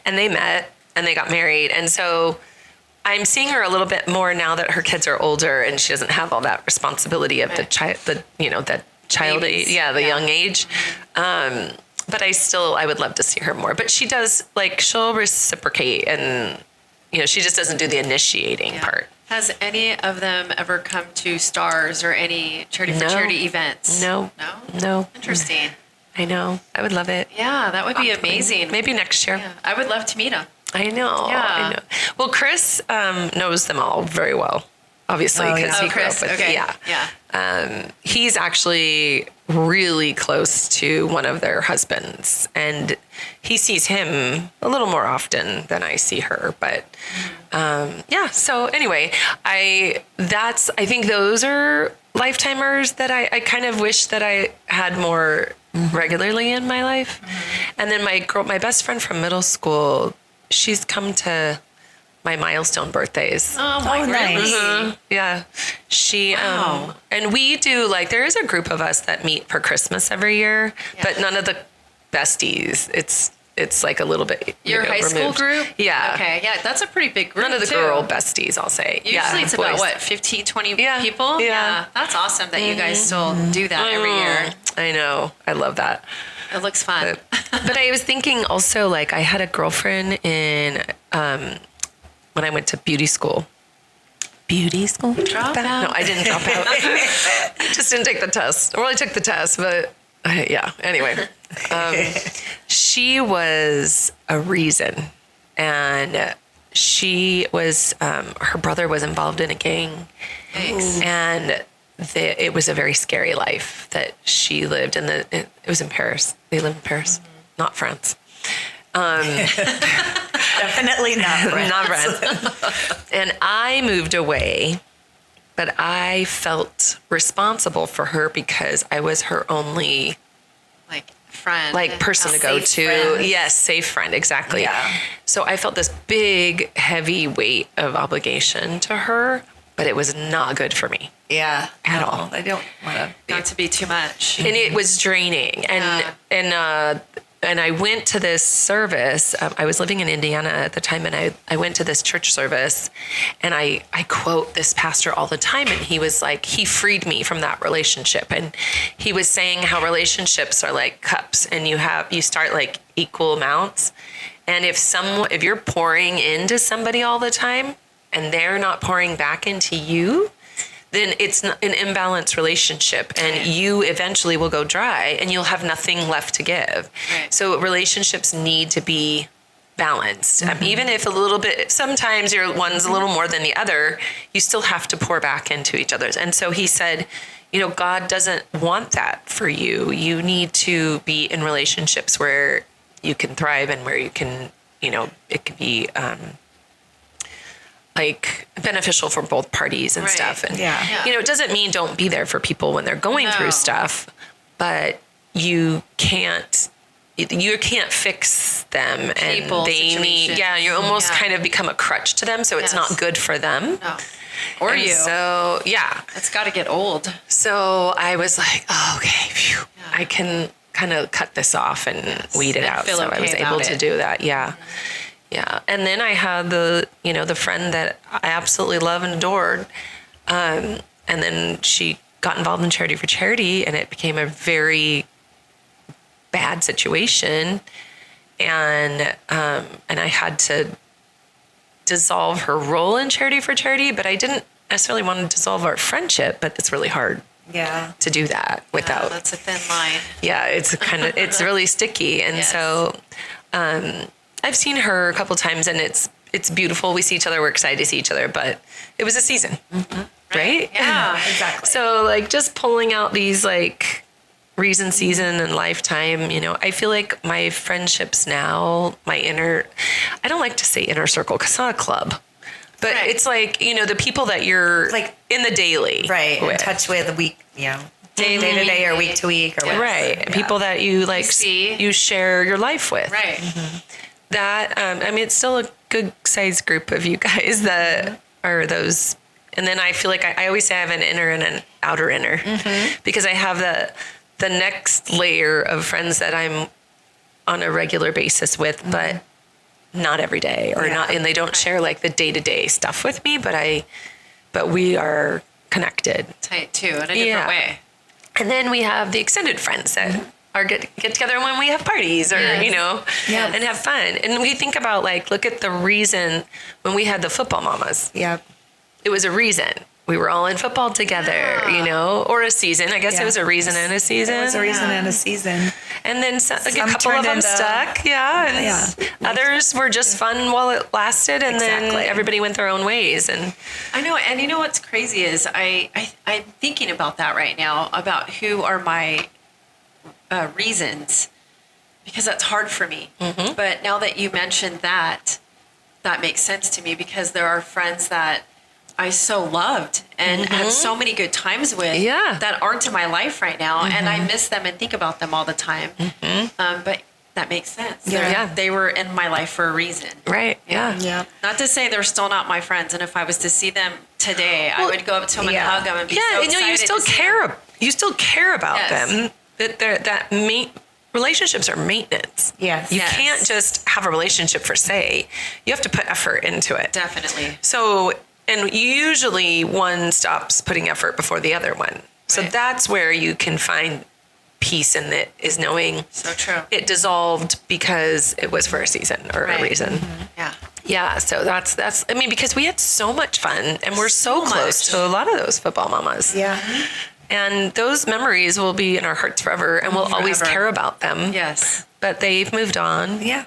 [SPEAKER 1] and they met and they got married. And so I'm seeing her a little bit more now that her kids are older and she doesn't have all that responsibility of the child, that child age, the young age. But I would love to see her more. But she does, like, she'll reciprocate, and she just doesn't do the initiating part.
[SPEAKER 2] Has any of them ever come to Stars or any charity for
[SPEAKER 1] No.
[SPEAKER 2] charity events?
[SPEAKER 1] No.
[SPEAKER 2] No?
[SPEAKER 1] No.
[SPEAKER 2] Interesting.
[SPEAKER 1] I know. I would love it.
[SPEAKER 2] Yeah, that would be amazing.
[SPEAKER 1] Maybe next year.
[SPEAKER 2] Yeah, I would love to meet him.
[SPEAKER 1] I know.
[SPEAKER 2] Yeah.
[SPEAKER 1] I know. Well, Chris knows them all very well, obviously,
[SPEAKER 3] Oh,
[SPEAKER 1] because
[SPEAKER 3] yeah.
[SPEAKER 1] he grew up with.
[SPEAKER 2] okay.
[SPEAKER 1] Yeah. He's actually really close to one of their husbands, and he sees him a little more often than I see her. But so anyway, I think those are lifetimers that I kind of wish that I had more regularly in my life. And then my best friend from middle school, she's come to my milestone birthdays.
[SPEAKER 2] Oh, my
[SPEAKER 3] nice.
[SPEAKER 2] really?
[SPEAKER 1] Yeah. She,
[SPEAKER 2] Wow.
[SPEAKER 1] and we do, like, there is a group of us that meet for Christmas every year, but none of the besties. It's like a little bit.
[SPEAKER 2] Your high school
[SPEAKER 1] removed.
[SPEAKER 2] group?
[SPEAKER 1] Yeah.
[SPEAKER 2] Okay, yeah, that's a pretty big group.
[SPEAKER 1] None of the
[SPEAKER 2] too.
[SPEAKER 1] girl besties, I'll say.
[SPEAKER 2] Usually it's about
[SPEAKER 1] boys.
[SPEAKER 2] what, 15, 20
[SPEAKER 1] Yeah,
[SPEAKER 2] people?
[SPEAKER 1] yeah.
[SPEAKER 2] That's awesome that you guys still do that every year.
[SPEAKER 1] I know. I love that.
[SPEAKER 2] It looks fun.
[SPEAKER 1] But I was thinking also, like, I had a girlfriend in, when I went to beauty school. Beauty school?
[SPEAKER 2] Drop out.
[SPEAKER 1] No, I didn't drop out. I just didn't take the test. Well, I took the test, but yeah. Anyway, she was a reason, and she was. Her brother was involved in a gang,
[SPEAKER 2] Thanks.
[SPEAKER 1] and it was a very scary life that she lived. And it was in Paris. They lived in Paris, not France.
[SPEAKER 3] Definitely not friends.
[SPEAKER 1] Not friends. And I moved away, but I felt responsible for her because I was her only
[SPEAKER 2] Like friend.
[SPEAKER 1] like person
[SPEAKER 2] A
[SPEAKER 1] to go
[SPEAKER 2] safe
[SPEAKER 1] to.
[SPEAKER 2] friend.
[SPEAKER 1] Yes, safe friend, exactly.
[SPEAKER 3] Yeah.
[SPEAKER 1] So I felt this big, heavy weight of obligation to her, but it was not good for me.
[SPEAKER 3] Yeah.
[SPEAKER 1] At
[SPEAKER 3] No,
[SPEAKER 1] all.
[SPEAKER 3] I don't want to.
[SPEAKER 2] Not to be too much.
[SPEAKER 1] And it was draining. And I went to this service. I was living in Indiana at the time, and I went to this church service, and I quote this pastor all the time, and he was like, he freed me from that relationship, and he was saying how relationships are like cups, and you start like equal amounts, and if you're pouring into somebody all the time, and they're not pouring back into you, then it's an imbalanced relationship, and you eventually will go dry and you'll have nothing left to give.
[SPEAKER 2] Right.
[SPEAKER 1] So relationships need to be balanced. Even if a little bit, sometimes one's a little more than the other, you still have to pour back into each other's. And so he said, God doesn't want that for you. You need to be in relationships where you can thrive and where you can, it can be, like beneficial for both parties and
[SPEAKER 2] Right.
[SPEAKER 1] stuff. And,
[SPEAKER 3] Yeah.
[SPEAKER 1] it doesn't mean don't be there for people when they're going
[SPEAKER 2] No.
[SPEAKER 1] through stuff, but you can't fix them.
[SPEAKER 2] People,
[SPEAKER 1] and they need,
[SPEAKER 2] situations.
[SPEAKER 1] you almost
[SPEAKER 2] Yeah.
[SPEAKER 1] kind of become a crutch to them. So it's
[SPEAKER 2] Yes.
[SPEAKER 1] not good for them.
[SPEAKER 2] No. Or
[SPEAKER 1] And
[SPEAKER 2] you.
[SPEAKER 1] So, yeah.
[SPEAKER 2] It's got to get old.
[SPEAKER 1] So I was like, oh, okay, phew. I can kind of cut this off and weed it
[SPEAKER 2] And
[SPEAKER 1] out.
[SPEAKER 2] feel
[SPEAKER 1] So I
[SPEAKER 2] okay
[SPEAKER 1] was
[SPEAKER 2] about
[SPEAKER 1] able to
[SPEAKER 2] it.
[SPEAKER 1] do that. Yeah. Yeah. And then I had the friend that I absolutely love and adored. And then she got involved in Charity for Charity, and it became a very bad situation. And I had to dissolve her role in Charity for Charity, but I didn't necessarily want to dissolve our friendship, but it's really hard
[SPEAKER 3] Yeah.
[SPEAKER 1] to do that without
[SPEAKER 2] That's a thin line.
[SPEAKER 1] it's really sticky. And
[SPEAKER 2] Yes.
[SPEAKER 1] so I've seen her a couple times, and it's beautiful. We see each other, we're excited to see each other, but it was a season, right?
[SPEAKER 2] Yeah.
[SPEAKER 3] Exactly.
[SPEAKER 1] So like just pulling out these like reason, season, and lifetime, I feel like my friendships now, I don't like to say inner circle because it's not a club, but
[SPEAKER 2] Right.
[SPEAKER 1] it's like, the people that you're
[SPEAKER 3] Like-
[SPEAKER 1] in the daily.
[SPEAKER 3] Right. In
[SPEAKER 1] with.
[SPEAKER 3] touch with a week, day
[SPEAKER 2] Daily,
[SPEAKER 3] to day or
[SPEAKER 2] weekly.
[SPEAKER 3] week to week or
[SPEAKER 2] Yeah.
[SPEAKER 3] whatever.
[SPEAKER 1] Right.
[SPEAKER 3] Yeah.
[SPEAKER 1] People that you like,
[SPEAKER 2] see.
[SPEAKER 1] you share your life with.
[SPEAKER 2] Right.
[SPEAKER 1] That, it's still a good sized group of you guys that are those. And then I feel like I always say I have an inner and an outer inner because I have the next layer of friends that I'm on a regular basis with, but not every day or
[SPEAKER 3] Yeah.
[SPEAKER 1] not, and they don't share like the day to day stuff with me, but we are connected.
[SPEAKER 2] Tight too, in a
[SPEAKER 1] Yeah.
[SPEAKER 2] different way.
[SPEAKER 1] And then we have the extended friends that are get together when we have parties or,
[SPEAKER 2] Yes.
[SPEAKER 3] Yes.
[SPEAKER 1] and have fun. And we think about like, look at the reason when we had the football mamas,
[SPEAKER 3] Yep.
[SPEAKER 1] it was a reason. We were all in football together, or a season. I guess
[SPEAKER 3] Yeah.
[SPEAKER 1] it was a reason and a season.
[SPEAKER 3] It was a reason and a season.
[SPEAKER 1] And then like a
[SPEAKER 3] Some
[SPEAKER 1] couple of
[SPEAKER 3] turned
[SPEAKER 1] them
[SPEAKER 3] into-
[SPEAKER 1] stuck. Yeah. And
[SPEAKER 3] Yeah.
[SPEAKER 1] others were just fun while it lasted. And then
[SPEAKER 3] Exactly.
[SPEAKER 1] everybody went their own ways. And
[SPEAKER 2] I know, and you know what's crazy is I'm thinking about that right now, about who are my reasons, because that's hard for me.
[SPEAKER 1] Mm-hmm.
[SPEAKER 2] But now that you mentioned that, that makes sense to me, because there are friends that I so loved and had so many good times with
[SPEAKER 1] Mm-hmm. Yeah.
[SPEAKER 2] that aren't in my life right now, and I miss them and think about them all the time. But that makes sense.
[SPEAKER 1] Yeah.
[SPEAKER 2] They were in my life for a reason.
[SPEAKER 1] right. Yeah.
[SPEAKER 3] Yeah.
[SPEAKER 2] Not to say they're still not my friends, and if I was to see them today, I would go up to them and
[SPEAKER 3] yeah.
[SPEAKER 2] hug them and be
[SPEAKER 1] Yeah,
[SPEAKER 2] so
[SPEAKER 1] and you
[SPEAKER 2] excited
[SPEAKER 1] still
[SPEAKER 2] to see
[SPEAKER 1] care.
[SPEAKER 2] them.
[SPEAKER 1] You still care about
[SPEAKER 2] Yes.
[SPEAKER 1] them. Relationships are maintenance.
[SPEAKER 3] Yes.
[SPEAKER 1] You
[SPEAKER 2] Yes.
[SPEAKER 1] can't just have a relationship for say. You have to put effort into it.
[SPEAKER 2] Definitely.
[SPEAKER 1] So, and usually one stops putting effort before the other one. So
[SPEAKER 2] Right.
[SPEAKER 1] that's where you can find peace in it, is knowing
[SPEAKER 2] So true.
[SPEAKER 1] it dissolved because it was for a season or
[SPEAKER 2] Right.
[SPEAKER 1] a reason.
[SPEAKER 2] Yeah.
[SPEAKER 1] Yeah, so that's because we had so much fun and we're so
[SPEAKER 2] So
[SPEAKER 1] close
[SPEAKER 2] much.
[SPEAKER 1] to a lot of those football mamas.
[SPEAKER 3] Yeah.
[SPEAKER 1] And those memories will be in our hearts forever and we'll always
[SPEAKER 2] Forever.
[SPEAKER 1] care about them.
[SPEAKER 2] Yes.
[SPEAKER 1] But they've moved on.
[SPEAKER 3] Yeah.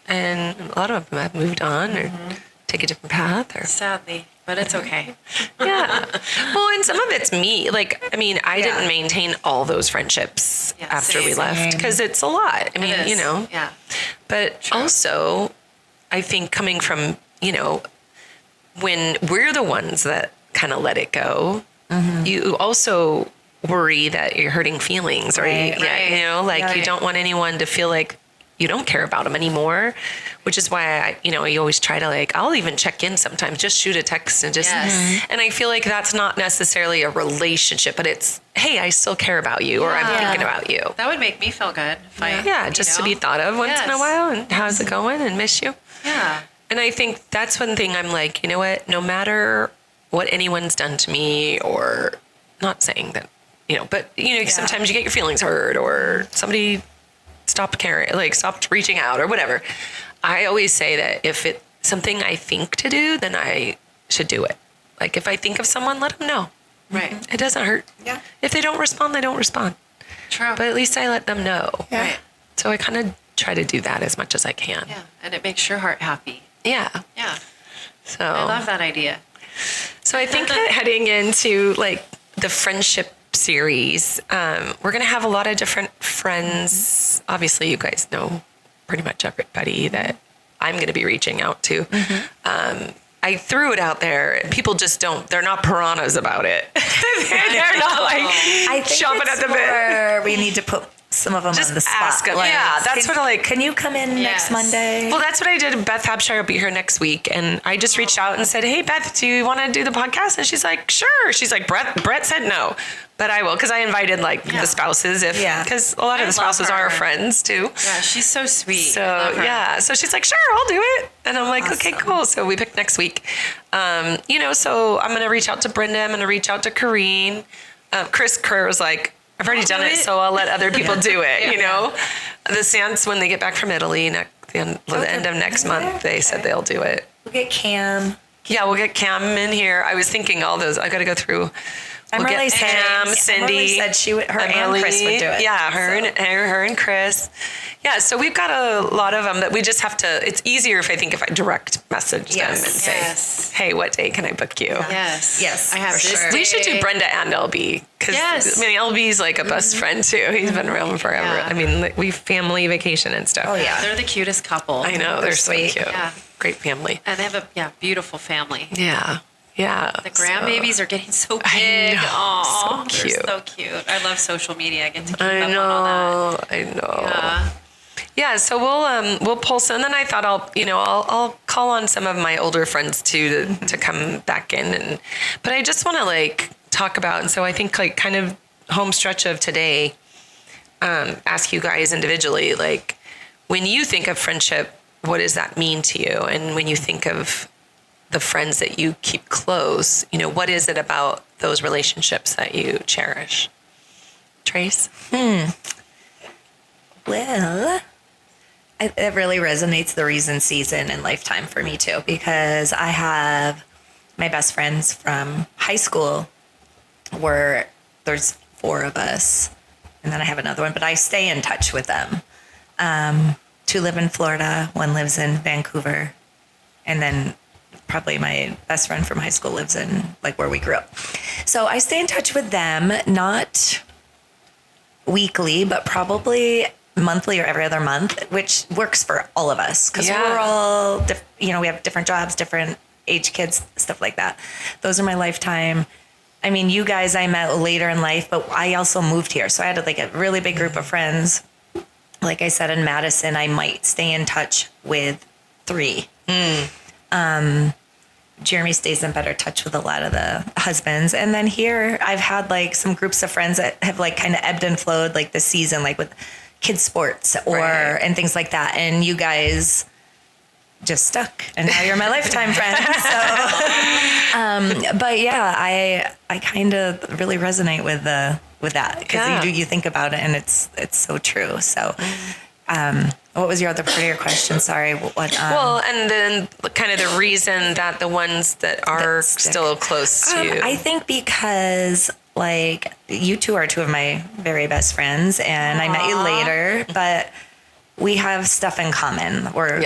[SPEAKER 1] And a lot of them have moved on or take a different path or
[SPEAKER 2] Sadly, but it's okay.
[SPEAKER 1] yeah. Well, and some of it's me. Like, I
[SPEAKER 3] Yeah.
[SPEAKER 1] didn't maintain all those friendships
[SPEAKER 2] Yeah,
[SPEAKER 1] after we
[SPEAKER 2] same.
[SPEAKER 1] left because it's a lot. I mean,
[SPEAKER 2] It is. Yeah.
[SPEAKER 1] But also, I think coming from, when we're the ones that kind of let it go, you also worry that you're hurting feelings or
[SPEAKER 3] Right.
[SPEAKER 1] you know, like
[SPEAKER 3] Yeah.
[SPEAKER 1] you don't want anyone to feel like you don't care about them anymore, which is why you always try to like, I'll even check in sometimes, just shoot a text and just,
[SPEAKER 2] Yes.
[SPEAKER 1] and I feel like that's not necessarily a relationship, but it's, hey, I still care about you or I'm
[SPEAKER 2] Yeah.
[SPEAKER 1] thinking about you.
[SPEAKER 2] That would make me feel good. If
[SPEAKER 1] Just to be thought of once in a
[SPEAKER 2] Yes.
[SPEAKER 1] while and how's it going and miss you.
[SPEAKER 2] Yeah.
[SPEAKER 1] And I think that's one thing I'm like, you know what, no matter what anyone's done to me, or not saying that, but sometimes you get your feelings hurt or somebody stopped caring, like stopped reaching out or whatever. I always say that if it's something I think to do, then I should do it. Like if I think of someone, let them know.
[SPEAKER 2] Right.
[SPEAKER 1] It doesn't hurt.
[SPEAKER 3] Yeah.
[SPEAKER 1] If they don't respond, they don't respond.
[SPEAKER 2] True.
[SPEAKER 1] But at least I let them know.
[SPEAKER 3] Yeah.
[SPEAKER 2] Right.
[SPEAKER 1] So I kind of try to do that as much as I can.
[SPEAKER 2] Yeah. And it makes your heart happy.
[SPEAKER 1] Yeah.
[SPEAKER 2] Yeah.
[SPEAKER 1] So
[SPEAKER 2] I love that idea.
[SPEAKER 1] So I think that heading into like the friendship series, we're going to have a lot of different friends. Obviously, you guys know pretty much everybody that I'm going to be reaching out to. I threw it out there. People just they're not piranhas about it. They're not like
[SPEAKER 3] I think
[SPEAKER 1] chomping
[SPEAKER 3] it's
[SPEAKER 1] at the bit.
[SPEAKER 3] more we need to put some of them
[SPEAKER 1] Just
[SPEAKER 3] on the spot.
[SPEAKER 1] ask 'em. Yeah, that's what I like.
[SPEAKER 3] Can you come in next
[SPEAKER 2] Yes.
[SPEAKER 3] Monday?
[SPEAKER 1] Well, that's what I did. Beth Habshire will be here next week. And I just reached out and said, hey, Beth, do you want to do the podcast? And she's like, sure. She's like, Brett said no, but I will. Because I invited like
[SPEAKER 2] Yeah.
[SPEAKER 1] the spouses.
[SPEAKER 3] Yeah.
[SPEAKER 1] Because a lot of
[SPEAKER 2] I
[SPEAKER 1] the spouses
[SPEAKER 2] love
[SPEAKER 1] are our
[SPEAKER 2] her.
[SPEAKER 1] friends too.
[SPEAKER 2] Yeah. She's so sweet.
[SPEAKER 1] So,
[SPEAKER 2] Love her.
[SPEAKER 1] yeah. So she's like, sure, I'll do it. And I'm like, okay,
[SPEAKER 3] Awesome.
[SPEAKER 1] cool. So we picked next week. So I'm going to reach out to Brenda. I'm going to reach out to Corrine. Chris Kerr was like, I've already done
[SPEAKER 2] do
[SPEAKER 1] it,
[SPEAKER 2] it.
[SPEAKER 1] so I'll let other people do it,
[SPEAKER 2] Yeah.
[SPEAKER 1] The Sans, when they get back from Italy, the end of next month, they said they'll do it.
[SPEAKER 3] We'll get Cam.
[SPEAKER 1] Yeah, we'll get Cam in here. I was thinking all those. I got to go through.
[SPEAKER 3] Emily said
[SPEAKER 1] Cam,
[SPEAKER 3] Emily
[SPEAKER 1] Cindy.
[SPEAKER 3] said her and Chris would do it.
[SPEAKER 1] Yeah, her
[SPEAKER 3] So-
[SPEAKER 1] and Chris. Yeah, so we've got a lot of them that we just have to. It's easier if I direct message them and
[SPEAKER 3] Yes.
[SPEAKER 1] say,
[SPEAKER 2] Yes.
[SPEAKER 1] hey, what day can I book you?
[SPEAKER 2] Yes.
[SPEAKER 3] Yes,
[SPEAKER 2] I have
[SPEAKER 3] for
[SPEAKER 2] this
[SPEAKER 3] sure.
[SPEAKER 1] We should do
[SPEAKER 2] day.
[SPEAKER 1] Brenda and LB because
[SPEAKER 2] Yes.
[SPEAKER 1] LB's like a best friend too. He's been around forever.
[SPEAKER 2] Yeah.
[SPEAKER 1] I mean, like, we family vacation and stuff.
[SPEAKER 3] Oh, yeah.
[SPEAKER 2] They're the cutest couple.
[SPEAKER 1] I know they're so
[SPEAKER 3] sweet.
[SPEAKER 1] cute.
[SPEAKER 2] Yeah.
[SPEAKER 1] Great family.
[SPEAKER 2] And they have a beautiful family.
[SPEAKER 1] Yeah, yeah.
[SPEAKER 2] The grandbabies are getting so big.
[SPEAKER 1] know.
[SPEAKER 2] Aw,
[SPEAKER 1] So cute.
[SPEAKER 2] They're so cute. I love social media. I get to keep
[SPEAKER 1] I
[SPEAKER 2] up on all that.
[SPEAKER 1] know. I know.
[SPEAKER 2] Yeah.
[SPEAKER 1] Yeah, so we'll pull some, and then I thought I'll call on some of my older friends too to come back in, but I just want to like talk about, and so I think like kind of home stretch of today, ask you guys individually, like when you think of friendship, what does that mean to you? And when you think of the friends that you keep close, what is it about those relationships that you cherish? Trace?
[SPEAKER 3] Well, it really resonates the reason season and lifetime for me too, because I have my best friends from high school where there's 4 of us. And then I have another one, but I stay in touch with them. 2 live in Florida, 1 lives in Vancouver. And then probably my best friend from high school lives in like where we grew up. So I stay in touch with them, not weekly, but probably monthly or every other month, which works for all of us because
[SPEAKER 1] Yeah.
[SPEAKER 3] we're all, we have different jobs, different age kids, stuff like that. Those are my lifetime. I mean, you guys I met later in life, but I also moved here. So I had like a really big group of friends. Like I said, in Madison, I might stay in touch with 3. Jeremy stays in better touch with a lot of the husbands. And then here I've had like some groups of friends that have like kind of ebbed and flowed like this season, like with kids sports and things like that. And you guys just stuck and now you're my lifetime friend. So, but yeah, I kind of really resonate with that because
[SPEAKER 1] Yeah.
[SPEAKER 3] you think about it and it's so true. So, what was your other part of your question? Sorry.
[SPEAKER 1] Well, and then kind of the reason that the ones that are
[SPEAKER 3] That stick.
[SPEAKER 1] still close to you.
[SPEAKER 3] I think because like you 2 are 2 of my very best friends and I met you later, but we have stuff in common. We're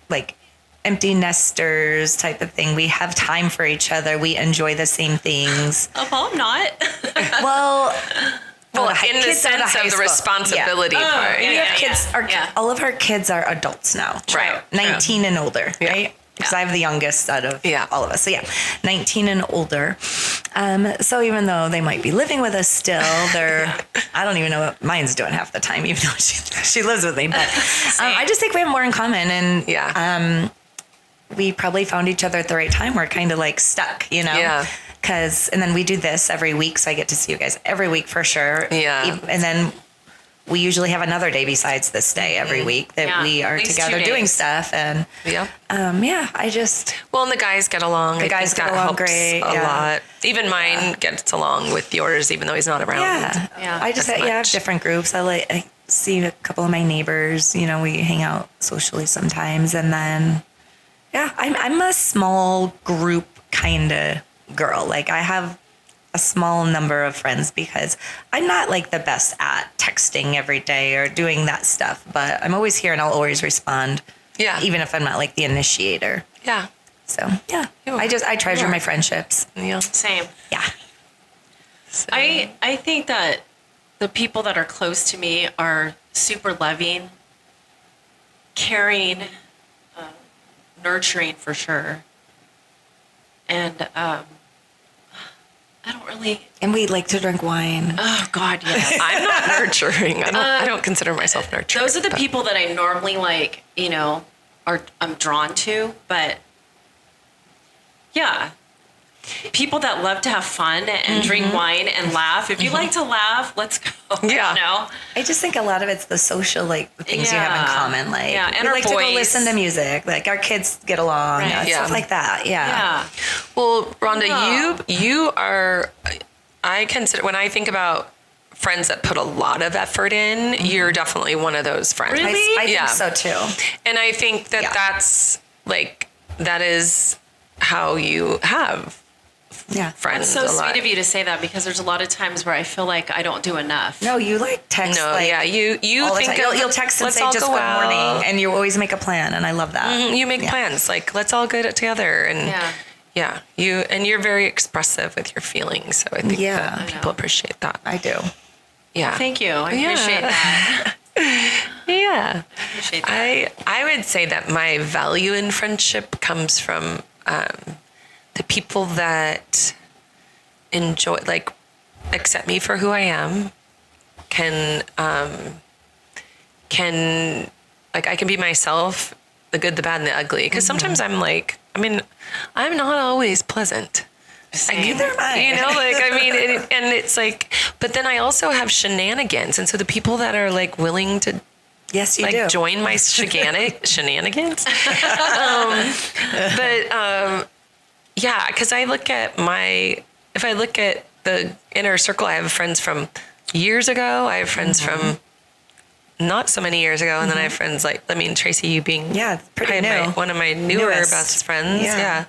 [SPEAKER 3] like empty nesters type of thing. We have time for each other. We enjoy the same things.
[SPEAKER 2] Oh, I'm not.
[SPEAKER 1] Well,
[SPEAKER 3] the
[SPEAKER 1] in the
[SPEAKER 3] kids out of
[SPEAKER 1] sense
[SPEAKER 3] high
[SPEAKER 1] of the
[SPEAKER 3] school.
[SPEAKER 1] responsibility
[SPEAKER 2] Yeah.
[SPEAKER 1] part.
[SPEAKER 2] yeah,
[SPEAKER 3] We have
[SPEAKER 2] yeah,
[SPEAKER 3] kids.
[SPEAKER 2] yeah.
[SPEAKER 3] All of our kids are adults now.
[SPEAKER 1] Right.
[SPEAKER 3] 19 and older,
[SPEAKER 1] Yeah.
[SPEAKER 3] right? Because I have the youngest out of
[SPEAKER 1] Yeah.
[SPEAKER 3] all of us. So yeah, 19 and older. So even though they might be living with us still, I don't even know what mine's doing half the time, even though she lives with me. But I just think we have more in common, and we probably found each other at the right time. We're kind of like stuck, you know?
[SPEAKER 1] Yeah.
[SPEAKER 3] And then we do this every week, so I get to see you guys every week for sure.
[SPEAKER 1] Yeah.
[SPEAKER 3] And then we usually have another day besides this day every week that we are together doing stuff. And I just...
[SPEAKER 1] Well, and the guys get along.
[SPEAKER 3] The guys get along great.
[SPEAKER 1] A lot. Even mine gets along with yours, even though he's not around.
[SPEAKER 3] Yeah. I just have different groups. I see a couple of my neighbors. You know, we hang out socially sometimes. And then, I'm a small group kind of girl. Like, I have a small number of friends because I'm not like the best at texting every day or doing that stuff, but I'm always here and I'll always respond. Yeah. Even if I'm not like the initiator.
[SPEAKER 1] Yeah.
[SPEAKER 3] So I treasure my friendships.
[SPEAKER 1] Yeah.
[SPEAKER 2] Same.
[SPEAKER 3] Yeah.
[SPEAKER 2] So. I think that the people that are close to me are super loving, caring, nurturing for sure. And I don't really.
[SPEAKER 3] And we like to drink wine.
[SPEAKER 2] Oh God, yes.
[SPEAKER 1] I'm not nurturing. I don't consider myself nurturing.
[SPEAKER 2] Those are the people that I normally like. You know, I'm drawn to. But yeah, people that love to have fun and drink wine and laugh. If you like to laugh, let's go.
[SPEAKER 1] Yeah.
[SPEAKER 2] You know?
[SPEAKER 3] I just think a lot of it's the social things you have in common. Like
[SPEAKER 2] and
[SPEAKER 3] we
[SPEAKER 2] our
[SPEAKER 3] like to go listen to music. Like our kids get along.
[SPEAKER 2] Right.
[SPEAKER 3] Stuff like that. Yeah.
[SPEAKER 1] Well, Rhonda, you are. I consider when I think about friends that put a lot of effort in, you're definitely one of those friends.
[SPEAKER 2] Really?
[SPEAKER 3] I think so too.
[SPEAKER 1] And I think that that's like that is how you have friends.
[SPEAKER 2] It's so sweet of you to say that because there's a lot of times where I feel like I don't do enough.
[SPEAKER 3] No, you like text.
[SPEAKER 1] No, you think
[SPEAKER 3] you'll text and say just good morning, and you always make a plan, and I love that.
[SPEAKER 1] You make plans like let's all get it together, and you're very expressive with your feelings, so I think that people appreciate that.
[SPEAKER 3] I do.
[SPEAKER 1] Yeah,
[SPEAKER 2] thank you. I appreciate that.
[SPEAKER 1] Yeah,
[SPEAKER 2] I appreciate that.
[SPEAKER 1] I would say that my value in friendship comes from the people that enjoy, like, accept me for who I am, can like, I can be myself, the good, the bad, and the ugly. Because sometimes I'm like, I'm not always pleasant.
[SPEAKER 3] Neither am I.
[SPEAKER 1] You know, like, and it's like, but then I also have shenanigans. And so the people that are like willing to
[SPEAKER 3] Yes, you do.
[SPEAKER 1] join my shenanigans. Yeah, because if I look at the inner circle, I have friends from years ago. I have friends from not so many years ago. And then I have friends Tracy, you being
[SPEAKER 3] pretty new.
[SPEAKER 1] one of my newer best friends. Yeah.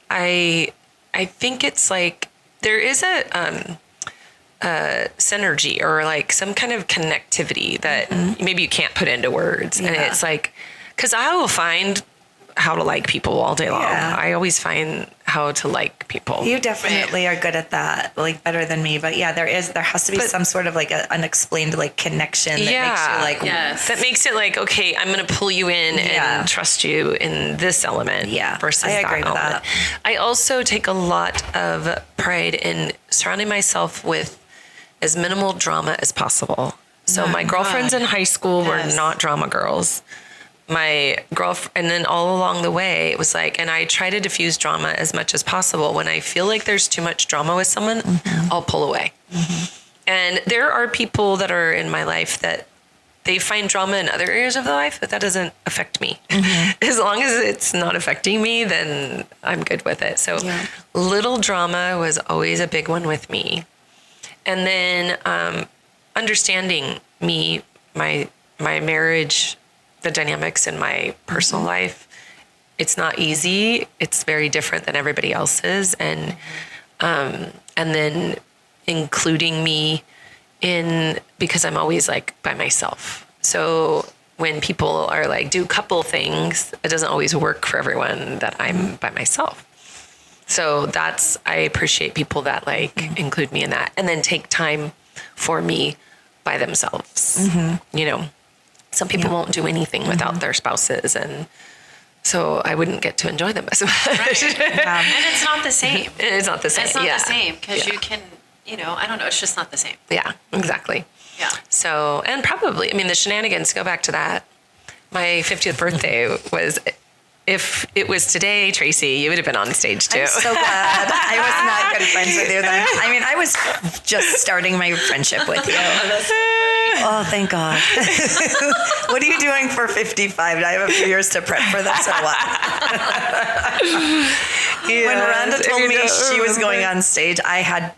[SPEAKER 1] I think it's like there is a synergy or like some kind of connectivity that maybe you can't put into words. And it's like, because I will find how to like people all day long. I always find how to like people.
[SPEAKER 3] You definitely are good at that, like better than me. But there has to be some sort of like an unexplained like connection that makes you like
[SPEAKER 1] that makes it like, okay, I'm going to pull you in and trust you in this element. Versus
[SPEAKER 3] I agree with that.
[SPEAKER 1] I also take a lot of pride in surrounding myself with as minimal drama as possible. So my girlfriends in high school were not drama girls. My girlfriend, and then all along the way, it was like, and I try to diffuse drama as much as possible. When I feel like there's too much drama with someone, I'll pull away. And there are people that are in my life that they find drama in other areas of their life, but that doesn't affect me. As long as it's not affecting me, then I'm good with it. So little drama was always a big one with me. And then understanding me, my marriage, the dynamics in my personal life, it's not easy. It's very different than everybody else's. And then including me in, because I'm always like by myself. So when people are like, do couple things, it doesn't always work for everyone that I'm by myself. So I appreciate people that like include me in that and then take time for me by themselves. You know, some people won't do anything without their spouses, and So I wouldn't get to enjoy them as much.
[SPEAKER 2] Right. And it's not the same.
[SPEAKER 1] It's not the same.
[SPEAKER 2] It's not
[SPEAKER 1] yeah.
[SPEAKER 2] the same because
[SPEAKER 1] Yeah.
[SPEAKER 2] you can, I don't know. It's just not the same.
[SPEAKER 1] Yeah, exactly.
[SPEAKER 2] Yeah.
[SPEAKER 1] So, and probably, I mean, the shenanigans, go back to that. My 50th birthday was, if it was today, Tracy, you would have been on stage too.
[SPEAKER 3] I'm so glad. I was not good friends with you then. I mean, I was just starting my friendship with you. Oh, thank God. What are you doing for 55? I have a few years to prep for this or what? When Rhonda told me she was going on stage, I had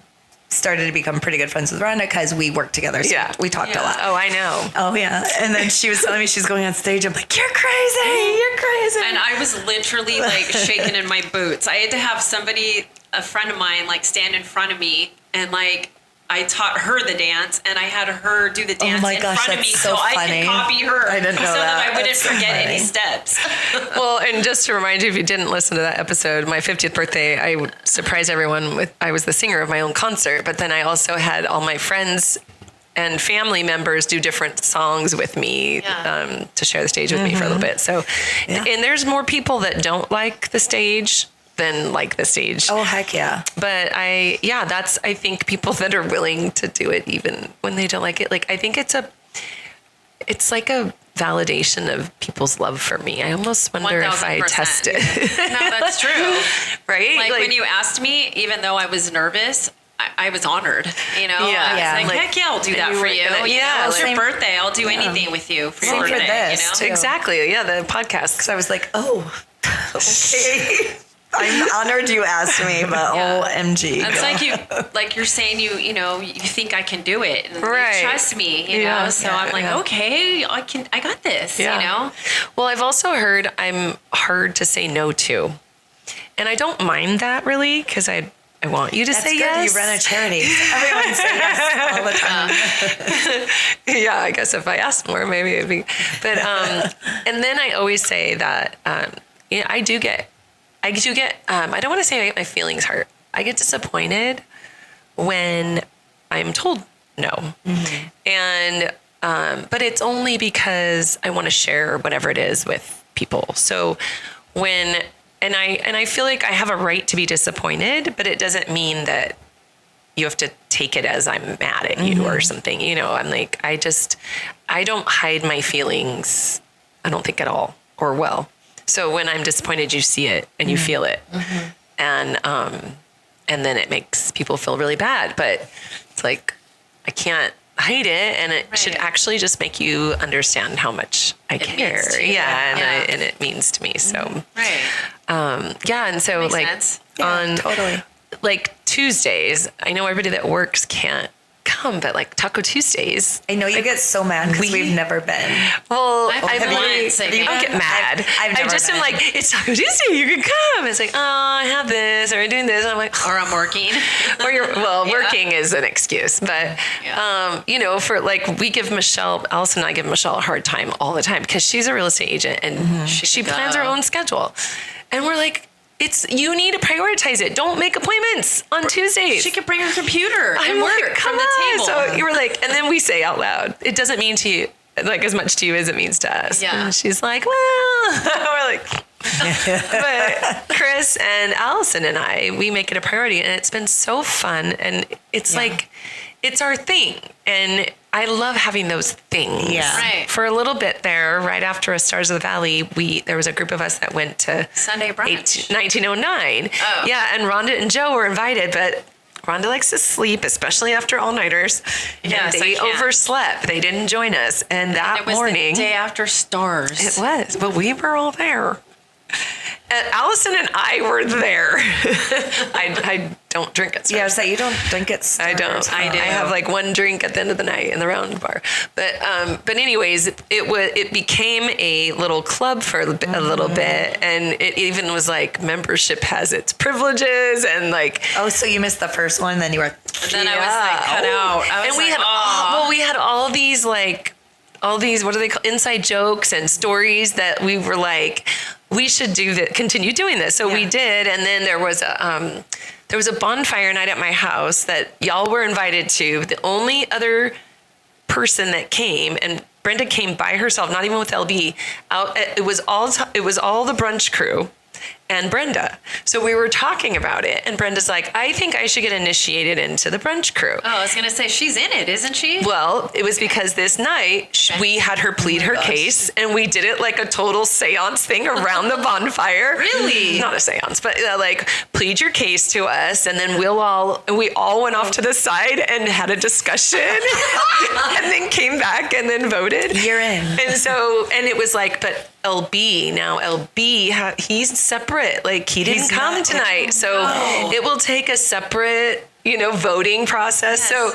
[SPEAKER 3] started to become pretty good friends with Rhonda because we worked together. So
[SPEAKER 1] Yeah.
[SPEAKER 3] we talked a lot.
[SPEAKER 1] Oh, I know.
[SPEAKER 3] Oh, yeah. And then she was telling me she's going on stage. I'm like, you're crazy. You're crazy.
[SPEAKER 2] And I was literally like shaking in my boots. I had to have somebody, a friend of mine, like stand in front of me and like I taught her the dance and I had her do the dance
[SPEAKER 3] my
[SPEAKER 2] in
[SPEAKER 3] gosh,
[SPEAKER 2] front of me
[SPEAKER 3] that's so
[SPEAKER 2] I
[SPEAKER 3] funny.
[SPEAKER 2] could copy her
[SPEAKER 3] I didn't know
[SPEAKER 2] so that I wouldn't
[SPEAKER 3] That's so
[SPEAKER 2] forget any
[SPEAKER 3] funny.
[SPEAKER 2] steps.
[SPEAKER 1] Well, and just to remind you, if you didn't listen to that episode, my 50th birthday, I would surprise everyone with, I was the singer of my own concert, but then I also had all my friends and family members do different songs with me to share the stage with me for a little bit. So, and there's more people that don't like the stage than like the stage.
[SPEAKER 3] Oh, heck yeah.
[SPEAKER 1] But I think people that are willing to do it even when they don't like it, like I think it's like a validation of people's love for me. I almost wonder if I
[SPEAKER 2] 1000%.
[SPEAKER 1] test it.
[SPEAKER 2] No, that's true.
[SPEAKER 1] Right?
[SPEAKER 2] Like when you asked me, even though I was nervous, I was honored,
[SPEAKER 1] Yeah.
[SPEAKER 2] I was like,
[SPEAKER 1] Like,
[SPEAKER 2] heck yeah, I'll do
[SPEAKER 1] and
[SPEAKER 2] that
[SPEAKER 1] you
[SPEAKER 2] for
[SPEAKER 1] were
[SPEAKER 2] you.
[SPEAKER 1] gonna- yeah,
[SPEAKER 2] It's your
[SPEAKER 3] same-
[SPEAKER 2] birthday. I'll do anything with you for
[SPEAKER 3] Same
[SPEAKER 2] your
[SPEAKER 3] for
[SPEAKER 2] birthday,
[SPEAKER 3] this, too.
[SPEAKER 1] Exactly. Yeah, the podcast.
[SPEAKER 3] Because I was like, oh, okay. I'm honored you asked me, but
[SPEAKER 2] Yeah.
[SPEAKER 3] OMG.
[SPEAKER 2] It's like you're saying you think I can do it and
[SPEAKER 1] Right.
[SPEAKER 2] you trust me,
[SPEAKER 1] Yeah.
[SPEAKER 2] So
[SPEAKER 1] Yeah,
[SPEAKER 2] I'm like,
[SPEAKER 1] yeah.
[SPEAKER 2] okay, I got this,
[SPEAKER 1] Well, I've also heard I'm hard to say no to. And I don't mind that really because I want you to
[SPEAKER 3] That's
[SPEAKER 1] say
[SPEAKER 3] good.
[SPEAKER 1] yes.
[SPEAKER 3] You run a charity. Everyone says yes all the time.
[SPEAKER 1] Yeah, I guess if I asked more, maybe it'd be. But and then I always say that I do get. I don't want to say I get my feelings hurt. I get disappointed when I'm told no, and but it's only because I want to share whatever it is with people. So when I feel like I have a right to be disappointed, but it doesn't mean that you have to take it as I'm mad at you or something. I'm like, I don't hide my feelings, I don't think at all, or well. So when I'm disappointed, you see it and you feel it. And then it makes people feel really bad, but it's like, I can't hide it. And it should
[SPEAKER 2] Right.
[SPEAKER 1] actually just make you understand how much I care.
[SPEAKER 2] means to you.
[SPEAKER 1] Yeah. And it means to me. So,
[SPEAKER 2] Right.
[SPEAKER 1] and so
[SPEAKER 2] Makes
[SPEAKER 1] like
[SPEAKER 2] sense.
[SPEAKER 1] on
[SPEAKER 3] Totally.
[SPEAKER 1] like Tuesdays, I know everybody that works can't come, but like Taco Tuesdays.
[SPEAKER 3] I know you get so mad because
[SPEAKER 1] we-
[SPEAKER 3] we've never been.
[SPEAKER 1] Well,
[SPEAKER 2] I've
[SPEAKER 1] I
[SPEAKER 2] been
[SPEAKER 1] really,
[SPEAKER 2] once, I
[SPEAKER 1] I
[SPEAKER 2] think.
[SPEAKER 1] don't get mad.
[SPEAKER 3] I've
[SPEAKER 1] I
[SPEAKER 3] never
[SPEAKER 1] just am
[SPEAKER 3] been.
[SPEAKER 1] like, it's Taco Tuesday, you can come. It's like, oh, I have this, or I'm doing this. And I'm like,
[SPEAKER 2] Or I'm working.
[SPEAKER 1] or
[SPEAKER 2] Yeah.
[SPEAKER 1] working is an excuse, but for like we give Allison and I give Michelle a hard time all the time because she's a real estate agent and she
[SPEAKER 2] could
[SPEAKER 1] plans her
[SPEAKER 2] go.
[SPEAKER 1] own schedule, and we're like, you need to prioritize it. Don't make appointments on Tuesdays.
[SPEAKER 2] She could bring her computer
[SPEAKER 1] I'm
[SPEAKER 2] and work
[SPEAKER 1] like,
[SPEAKER 2] from
[SPEAKER 1] come
[SPEAKER 2] the
[SPEAKER 1] on.
[SPEAKER 2] table.
[SPEAKER 1] So you were like, and then we say out loud, it doesn't mean to you like as much to you as it means to us.
[SPEAKER 2] Yeah.
[SPEAKER 1] And she's like, well, we're like, but Chris and Allison and I, we make it a priority, and it's been so fun, and it's like, it's our thing, and I love having those things.
[SPEAKER 3] Yeah.
[SPEAKER 2] Right.
[SPEAKER 1] For a little bit there, right after a Stars of the Valley, there was a group of us that went to
[SPEAKER 2] Sunday brunch.
[SPEAKER 1] 1909.
[SPEAKER 2] Oh.
[SPEAKER 1] Yeah, and Rhonda and Joe were invited, but Rhonda likes to sleep, especially after all-nighters.
[SPEAKER 2] Yes,
[SPEAKER 1] and
[SPEAKER 2] I
[SPEAKER 1] they
[SPEAKER 2] can't.
[SPEAKER 1] overslept. They didn't join us. And that
[SPEAKER 2] It was
[SPEAKER 1] morning,
[SPEAKER 2] the day after Stars.
[SPEAKER 1] it was, but we were all there. And Allison and I were there. I don't drink at Stars.
[SPEAKER 3] Yeah, so you don't drink it.
[SPEAKER 1] I don't.
[SPEAKER 2] I do.
[SPEAKER 1] I have like one drink at the end of the night in the round bar. But anyways, it became a little club for a little bit, and it even was like membership has its privileges and like.
[SPEAKER 3] Oh, so you missed the first one, then you were.
[SPEAKER 2] Then I was like cut out. I was
[SPEAKER 1] And we
[SPEAKER 2] like,
[SPEAKER 1] had we had all these what do they call inside jokes and stories that we were like, we should continue doing this. So we did, and then there was a bonfire night at my house that y'all were invited to. The only other person that came, and Brenda came by herself, not even with LB. It was all the brunch crew and Brenda. So we were talking about it, and Brenda's like, I think I should get initiated into the brunch crew.
[SPEAKER 2] Oh, I was going to say, she's in it, isn't she?
[SPEAKER 1] Well, it was because this night we had her plead her case, and we did it like a total seance thing around the bonfire.
[SPEAKER 2] Really?
[SPEAKER 1] Not a seance, but like plead your case to us, and then we all went off to the side and had a discussion, and then came back and then voted.
[SPEAKER 3] You're in.
[SPEAKER 1] And it was like, but LB, he's separate. Like he didn't come tonight. So it will take a separate, voting process.
[SPEAKER 2] Yes.
[SPEAKER 1] So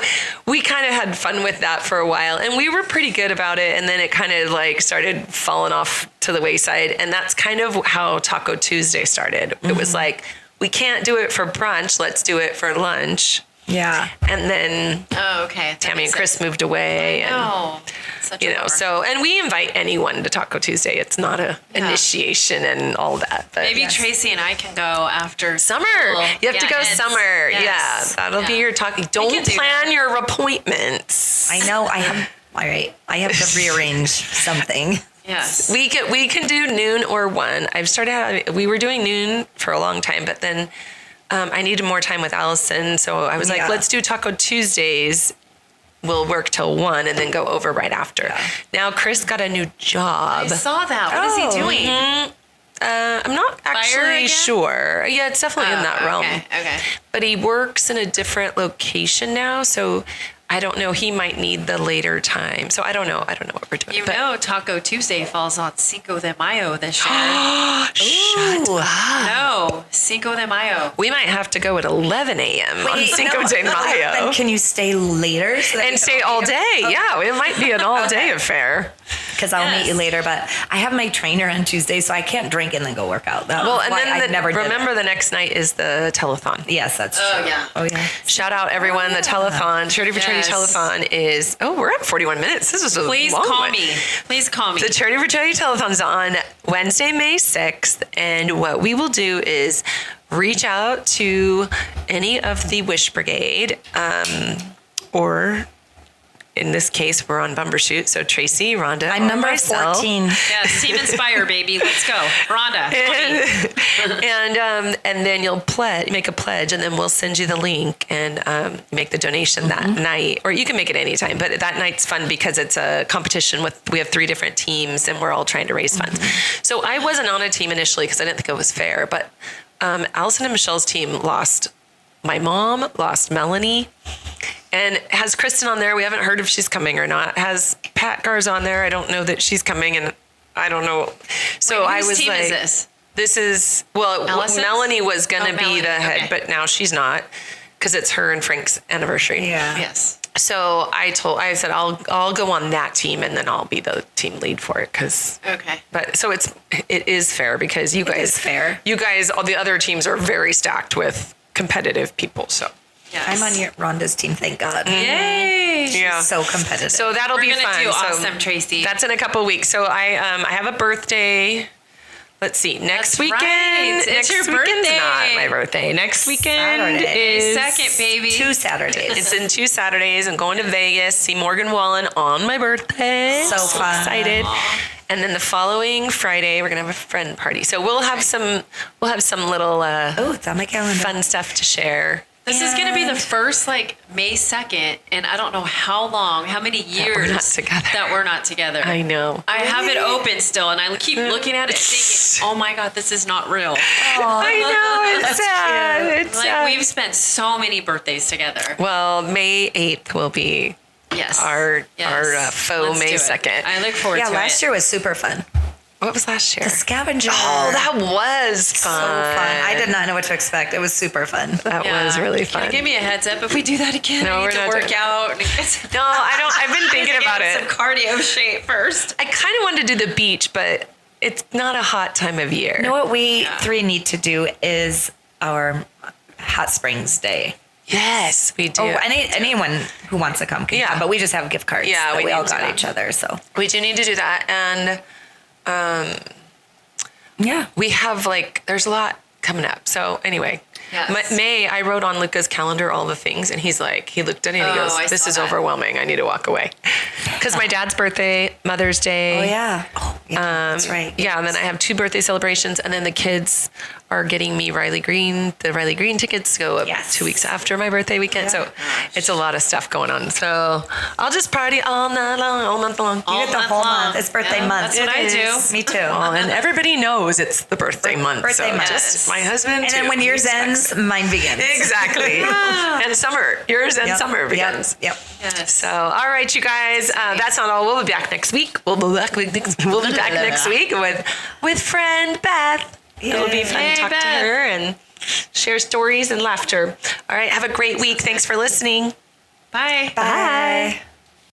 [SPEAKER 1] we kind of had fun with that for a while, and we were pretty good about it. And then it kind of like started falling off to the wayside. And that's kind of how Taco Tuesday started. It was like, we can't do it for brunch. Let's do it for lunch.
[SPEAKER 3] Yeah.
[SPEAKER 1] And then
[SPEAKER 2] Oh, okay.
[SPEAKER 1] Tammy and Chris moved away. And,
[SPEAKER 2] Oh, such a bummer.
[SPEAKER 1] and we invite anyone to Taco Tuesday. It's not a initiation and all that. But
[SPEAKER 2] Maybe Tracy and I can go after
[SPEAKER 1] summer.
[SPEAKER 2] school.
[SPEAKER 1] You have to go
[SPEAKER 2] it's-
[SPEAKER 1] summer.
[SPEAKER 2] yes.
[SPEAKER 1] Yeah. That'll be your talking. Don't
[SPEAKER 2] can do
[SPEAKER 1] plan
[SPEAKER 2] that.
[SPEAKER 1] your appointments.
[SPEAKER 3] I know. All right. I have to rearrange something.
[SPEAKER 2] Yes.
[SPEAKER 1] We can do noon or 1. We were doing noon for a long time, but then I needed more time with Allison. So I was like,
[SPEAKER 3] Yeah.
[SPEAKER 1] let's do Taco Tuesdays. We'll work till 1 and then go over right after.
[SPEAKER 3] Yeah.
[SPEAKER 1] Now Chris got a new job.
[SPEAKER 2] I saw that. What is he
[SPEAKER 3] Oh.
[SPEAKER 2] doing?
[SPEAKER 1] I'm not actually
[SPEAKER 2] again?
[SPEAKER 1] sure. Yeah, it's definitely in that realm.
[SPEAKER 2] Okay.
[SPEAKER 1] But he works in a different location now, so I don't know. He might need the later time. So I don't know. I don't know what we're doing.
[SPEAKER 2] You
[SPEAKER 1] but
[SPEAKER 2] know, Taco Tuesday falls on Cinco de Mayo this year.
[SPEAKER 1] shut
[SPEAKER 3] Ooh.
[SPEAKER 1] up.
[SPEAKER 2] No, Cinco de Mayo.
[SPEAKER 1] We might have to go at 11 a.m. on
[SPEAKER 3] Wait,
[SPEAKER 1] Cinco
[SPEAKER 3] no,
[SPEAKER 1] de
[SPEAKER 3] Then
[SPEAKER 1] Mayo.
[SPEAKER 3] can you stay later? So
[SPEAKER 1] And stay all day. Yeah, it might be an all day affair.
[SPEAKER 3] Because I'll meet you
[SPEAKER 2] Yes.
[SPEAKER 3] later. But I have my trainer on Tuesday, so I can't drink and then go work out. That
[SPEAKER 1] Well,
[SPEAKER 3] was
[SPEAKER 1] and
[SPEAKER 3] why
[SPEAKER 1] then
[SPEAKER 3] I never did
[SPEAKER 1] remember
[SPEAKER 3] it.
[SPEAKER 1] the next night is the telethon.
[SPEAKER 3] Yes, that's true.
[SPEAKER 2] Oh, yeah.
[SPEAKER 3] Oh, yeah.
[SPEAKER 1] Shout out everyone. The telethon, Charity for Charity
[SPEAKER 2] Yes.
[SPEAKER 1] telethon is, we're at 41 minutes. This is a
[SPEAKER 2] Please
[SPEAKER 1] long
[SPEAKER 2] call
[SPEAKER 1] one.
[SPEAKER 2] me. Please call me.
[SPEAKER 1] The Charity for Charity telethon's on Wednesday, May 6th. And what we will do is reach out to any of the Wish Brigade, or in this case, we're on Bumbershoot. So Tracy, Rhonda,
[SPEAKER 3] I'm
[SPEAKER 1] or
[SPEAKER 3] number
[SPEAKER 1] myself.
[SPEAKER 3] 14.
[SPEAKER 2] Yes, Team Inspire, baby. Let's go. Rhonda. call me.
[SPEAKER 1] And then you'll make a pledge, and then we'll send you the link and make the donation that night, or you can make it anytime. But that night's fun because it's a competition we have 3 different teams, and we're all trying to raise funds. So I wasn't on a team initially because I didn't think it was fair. But Allison and Michelle's team lost my mom, lost Melanie, and has Kristen on there. We haven't heard if she's coming or not. Has Pat Garza on there. I don't know that she's coming, and I don't know. So
[SPEAKER 2] Wait,
[SPEAKER 1] I
[SPEAKER 2] whose
[SPEAKER 1] was
[SPEAKER 2] team
[SPEAKER 1] like,
[SPEAKER 2] is this?
[SPEAKER 1] This is,
[SPEAKER 2] Allison's?
[SPEAKER 1] Melanie was going to
[SPEAKER 2] Oh,
[SPEAKER 1] be
[SPEAKER 2] Melanie,
[SPEAKER 1] the head,
[SPEAKER 2] okay.
[SPEAKER 1] but now she's not because it's her and Frank's anniversary.
[SPEAKER 3] Yeah.
[SPEAKER 2] Yes.
[SPEAKER 1] So I said, I'll go on that team and then I'll be the team lead for it.
[SPEAKER 2] Okay.
[SPEAKER 1] But so it is fair because you guys,
[SPEAKER 3] is fair.
[SPEAKER 1] You guys, all the other teams are very stacked with competitive people. So
[SPEAKER 2] Yes.
[SPEAKER 3] I'm on Rhonda's team, thank God.
[SPEAKER 2] Yay.
[SPEAKER 1] yeah.
[SPEAKER 3] So competitive.
[SPEAKER 1] So that'll
[SPEAKER 2] We're
[SPEAKER 1] be
[SPEAKER 2] gonna
[SPEAKER 1] fun.
[SPEAKER 2] do
[SPEAKER 1] So
[SPEAKER 2] awesome, Tracy.
[SPEAKER 1] That's in a couple weeks. So I have a birthday. Let's see. Next
[SPEAKER 2] That's
[SPEAKER 1] weekend.
[SPEAKER 2] right. It's
[SPEAKER 1] Next
[SPEAKER 2] your
[SPEAKER 1] weekend's
[SPEAKER 2] birthday.
[SPEAKER 1] not my birthday. Next weekend
[SPEAKER 3] Saturday.
[SPEAKER 1] is
[SPEAKER 2] Second, baby.
[SPEAKER 3] 2 Saturdays.
[SPEAKER 1] It's in 2 Saturdays. I'm going to Vegas, see Morgan Wallen on my birthday.
[SPEAKER 3] So fun.
[SPEAKER 1] Excited. And then the following Friday, we're gonna have a friend party. So we'll have some little
[SPEAKER 3] Oh, it's on my calendar.
[SPEAKER 1] fun stuff to share.
[SPEAKER 2] This is going to be the first May 2nd, and I don't know how many years
[SPEAKER 1] we're not together.
[SPEAKER 2] that we're not together.
[SPEAKER 1] I know.
[SPEAKER 2] I have it open still, and I keep looking at it thinking, oh my God, this is not real.
[SPEAKER 1] I know. It's
[SPEAKER 3] That's
[SPEAKER 1] sad.
[SPEAKER 3] cute.
[SPEAKER 1] It's
[SPEAKER 2] Like,
[SPEAKER 1] sad.
[SPEAKER 2] we've spent so many birthdays together.
[SPEAKER 1] Well, May 8th will be
[SPEAKER 2] Yes.
[SPEAKER 1] our
[SPEAKER 2] Yes.
[SPEAKER 1] faux
[SPEAKER 2] Let's
[SPEAKER 1] May
[SPEAKER 2] do it.
[SPEAKER 1] 2nd.
[SPEAKER 2] I look forward
[SPEAKER 3] Yeah,
[SPEAKER 2] to it.
[SPEAKER 3] last year was super fun.
[SPEAKER 1] What was last year?
[SPEAKER 3] The scavenger.
[SPEAKER 1] Oh, that was
[SPEAKER 3] so
[SPEAKER 1] fun.
[SPEAKER 3] fun. I did not know what to expect. It was super fun.
[SPEAKER 1] That was really fun.
[SPEAKER 2] Can you give me a heads up if we do that again?
[SPEAKER 1] No,
[SPEAKER 2] I
[SPEAKER 1] we're
[SPEAKER 2] need to
[SPEAKER 1] not
[SPEAKER 2] work
[SPEAKER 1] doing
[SPEAKER 2] out.
[SPEAKER 1] No, I don't. I've been thinking
[SPEAKER 2] Get
[SPEAKER 1] about
[SPEAKER 2] in
[SPEAKER 1] it.
[SPEAKER 2] some cardio shape first.
[SPEAKER 1] I kind of wanted to do the beach, but it's not a hot time of year.
[SPEAKER 3] You know what we 3 need to do is our Hot Springs Day.
[SPEAKER 1] Yes, we do.
[SPEAKER 3] Oh, anyone who wants to come can
[SPEAKER 1] Yeah.
[SPEAKER 3] come, but we just have gift cards.
[SPEAKER 1] Yeah,
[SPEAKER 3] that
[SPEAKER 1] we
[SPEAKER 3] we all
[SPEAKER 1] need to
[SPEAKER 3] got
[SPEAKER 1] do that.
[SPEAKER 3] each other. So
[SPEAKER 1] We do need to do that. And
[SPEAKER 3] yeah,
[SPEAKER 1] we have there's a lot coming up. So anyway,
[SPEAKER 2] Yes.
[SPEAKER 1] May, I wrote on Luca's calendar all the things, and he's like, he looked at it and he
[SPEAKER 2] Oh,
[SPEAKER 1] goes,
[SPEAKER 2] I
[SPEAKER 1] this
[SPEAKER 2] saw
[SPEAKER 1] is
[SPEAKER 2] that.
[SPEAKER 1] overwhelming. I need to walk away. Because my dad's birthday, Mother's Day.
[SPEAKER 3] Oh yeah. Oh yeah. That's right.
[SPEAKER 1] Yeah, and then I have 2 birthday celebrations, and then the kids are getting me the Riley Green tickets go up
[SPEAKER 3] Yes.
[SPEAKER 1] 2 weeks after my birthday weekend. So it's a lot of stuff going on. So I'll just party all night long, all month long.
[SPEAKER 3] You
[SPEAKER 2] All
[SPEAKER 3] get the
[SPEAKER 2] month
[SPEAKER 3] whole
[SPEAKER 2] long.
[SPEAKER 3] month. It's birthday
[SPEAKER 2] Yeah,
[SPEAKER 3] month.
[SPEAKER 2] that's what I do.
[SPEAKER 3] Me too.
[SPEAKER 1] Well, and everybody knows it's the birthday month.
[SPEAKER 3] Birthday
[SPEAKER 1] so
[SPEAKER 3] month.
[SPEAKER 1] just my husband.
[SPEAKER 3] And then
[SPEAKER 1] too.
[SPEAKER 3] when
[SPEAKER 1] He
[SPEAKER 3] yours
[SPEAKER 1] expects
[SPEAKER 3] ends, mine begins.
[SPEAKER 1] Exactly. And summer. Yours and
[SPEAKER 3] Yep.
[SPEAKER 1] summer
[SPEAKER 3] Yep.
[SPEAKER 1] begins.
[SPEAKER 3] Yep.
[SPEAKER 2] Yes.
[SPEAKER 1] So, all right, you guys, that's not all. We'll be back next week. We'll be back next week with friend Beth. It'll be fun
[SPEAKER 2] Yay,
[SPEAKER 1] to talk to
[SPEAKER 2] Beth.
[SPEAKER 1] her and share stories and laughter. All right, have a great week. Thanks for listening.
[SPEAKER 2] Bye.
[SPEAKER 3] Bye.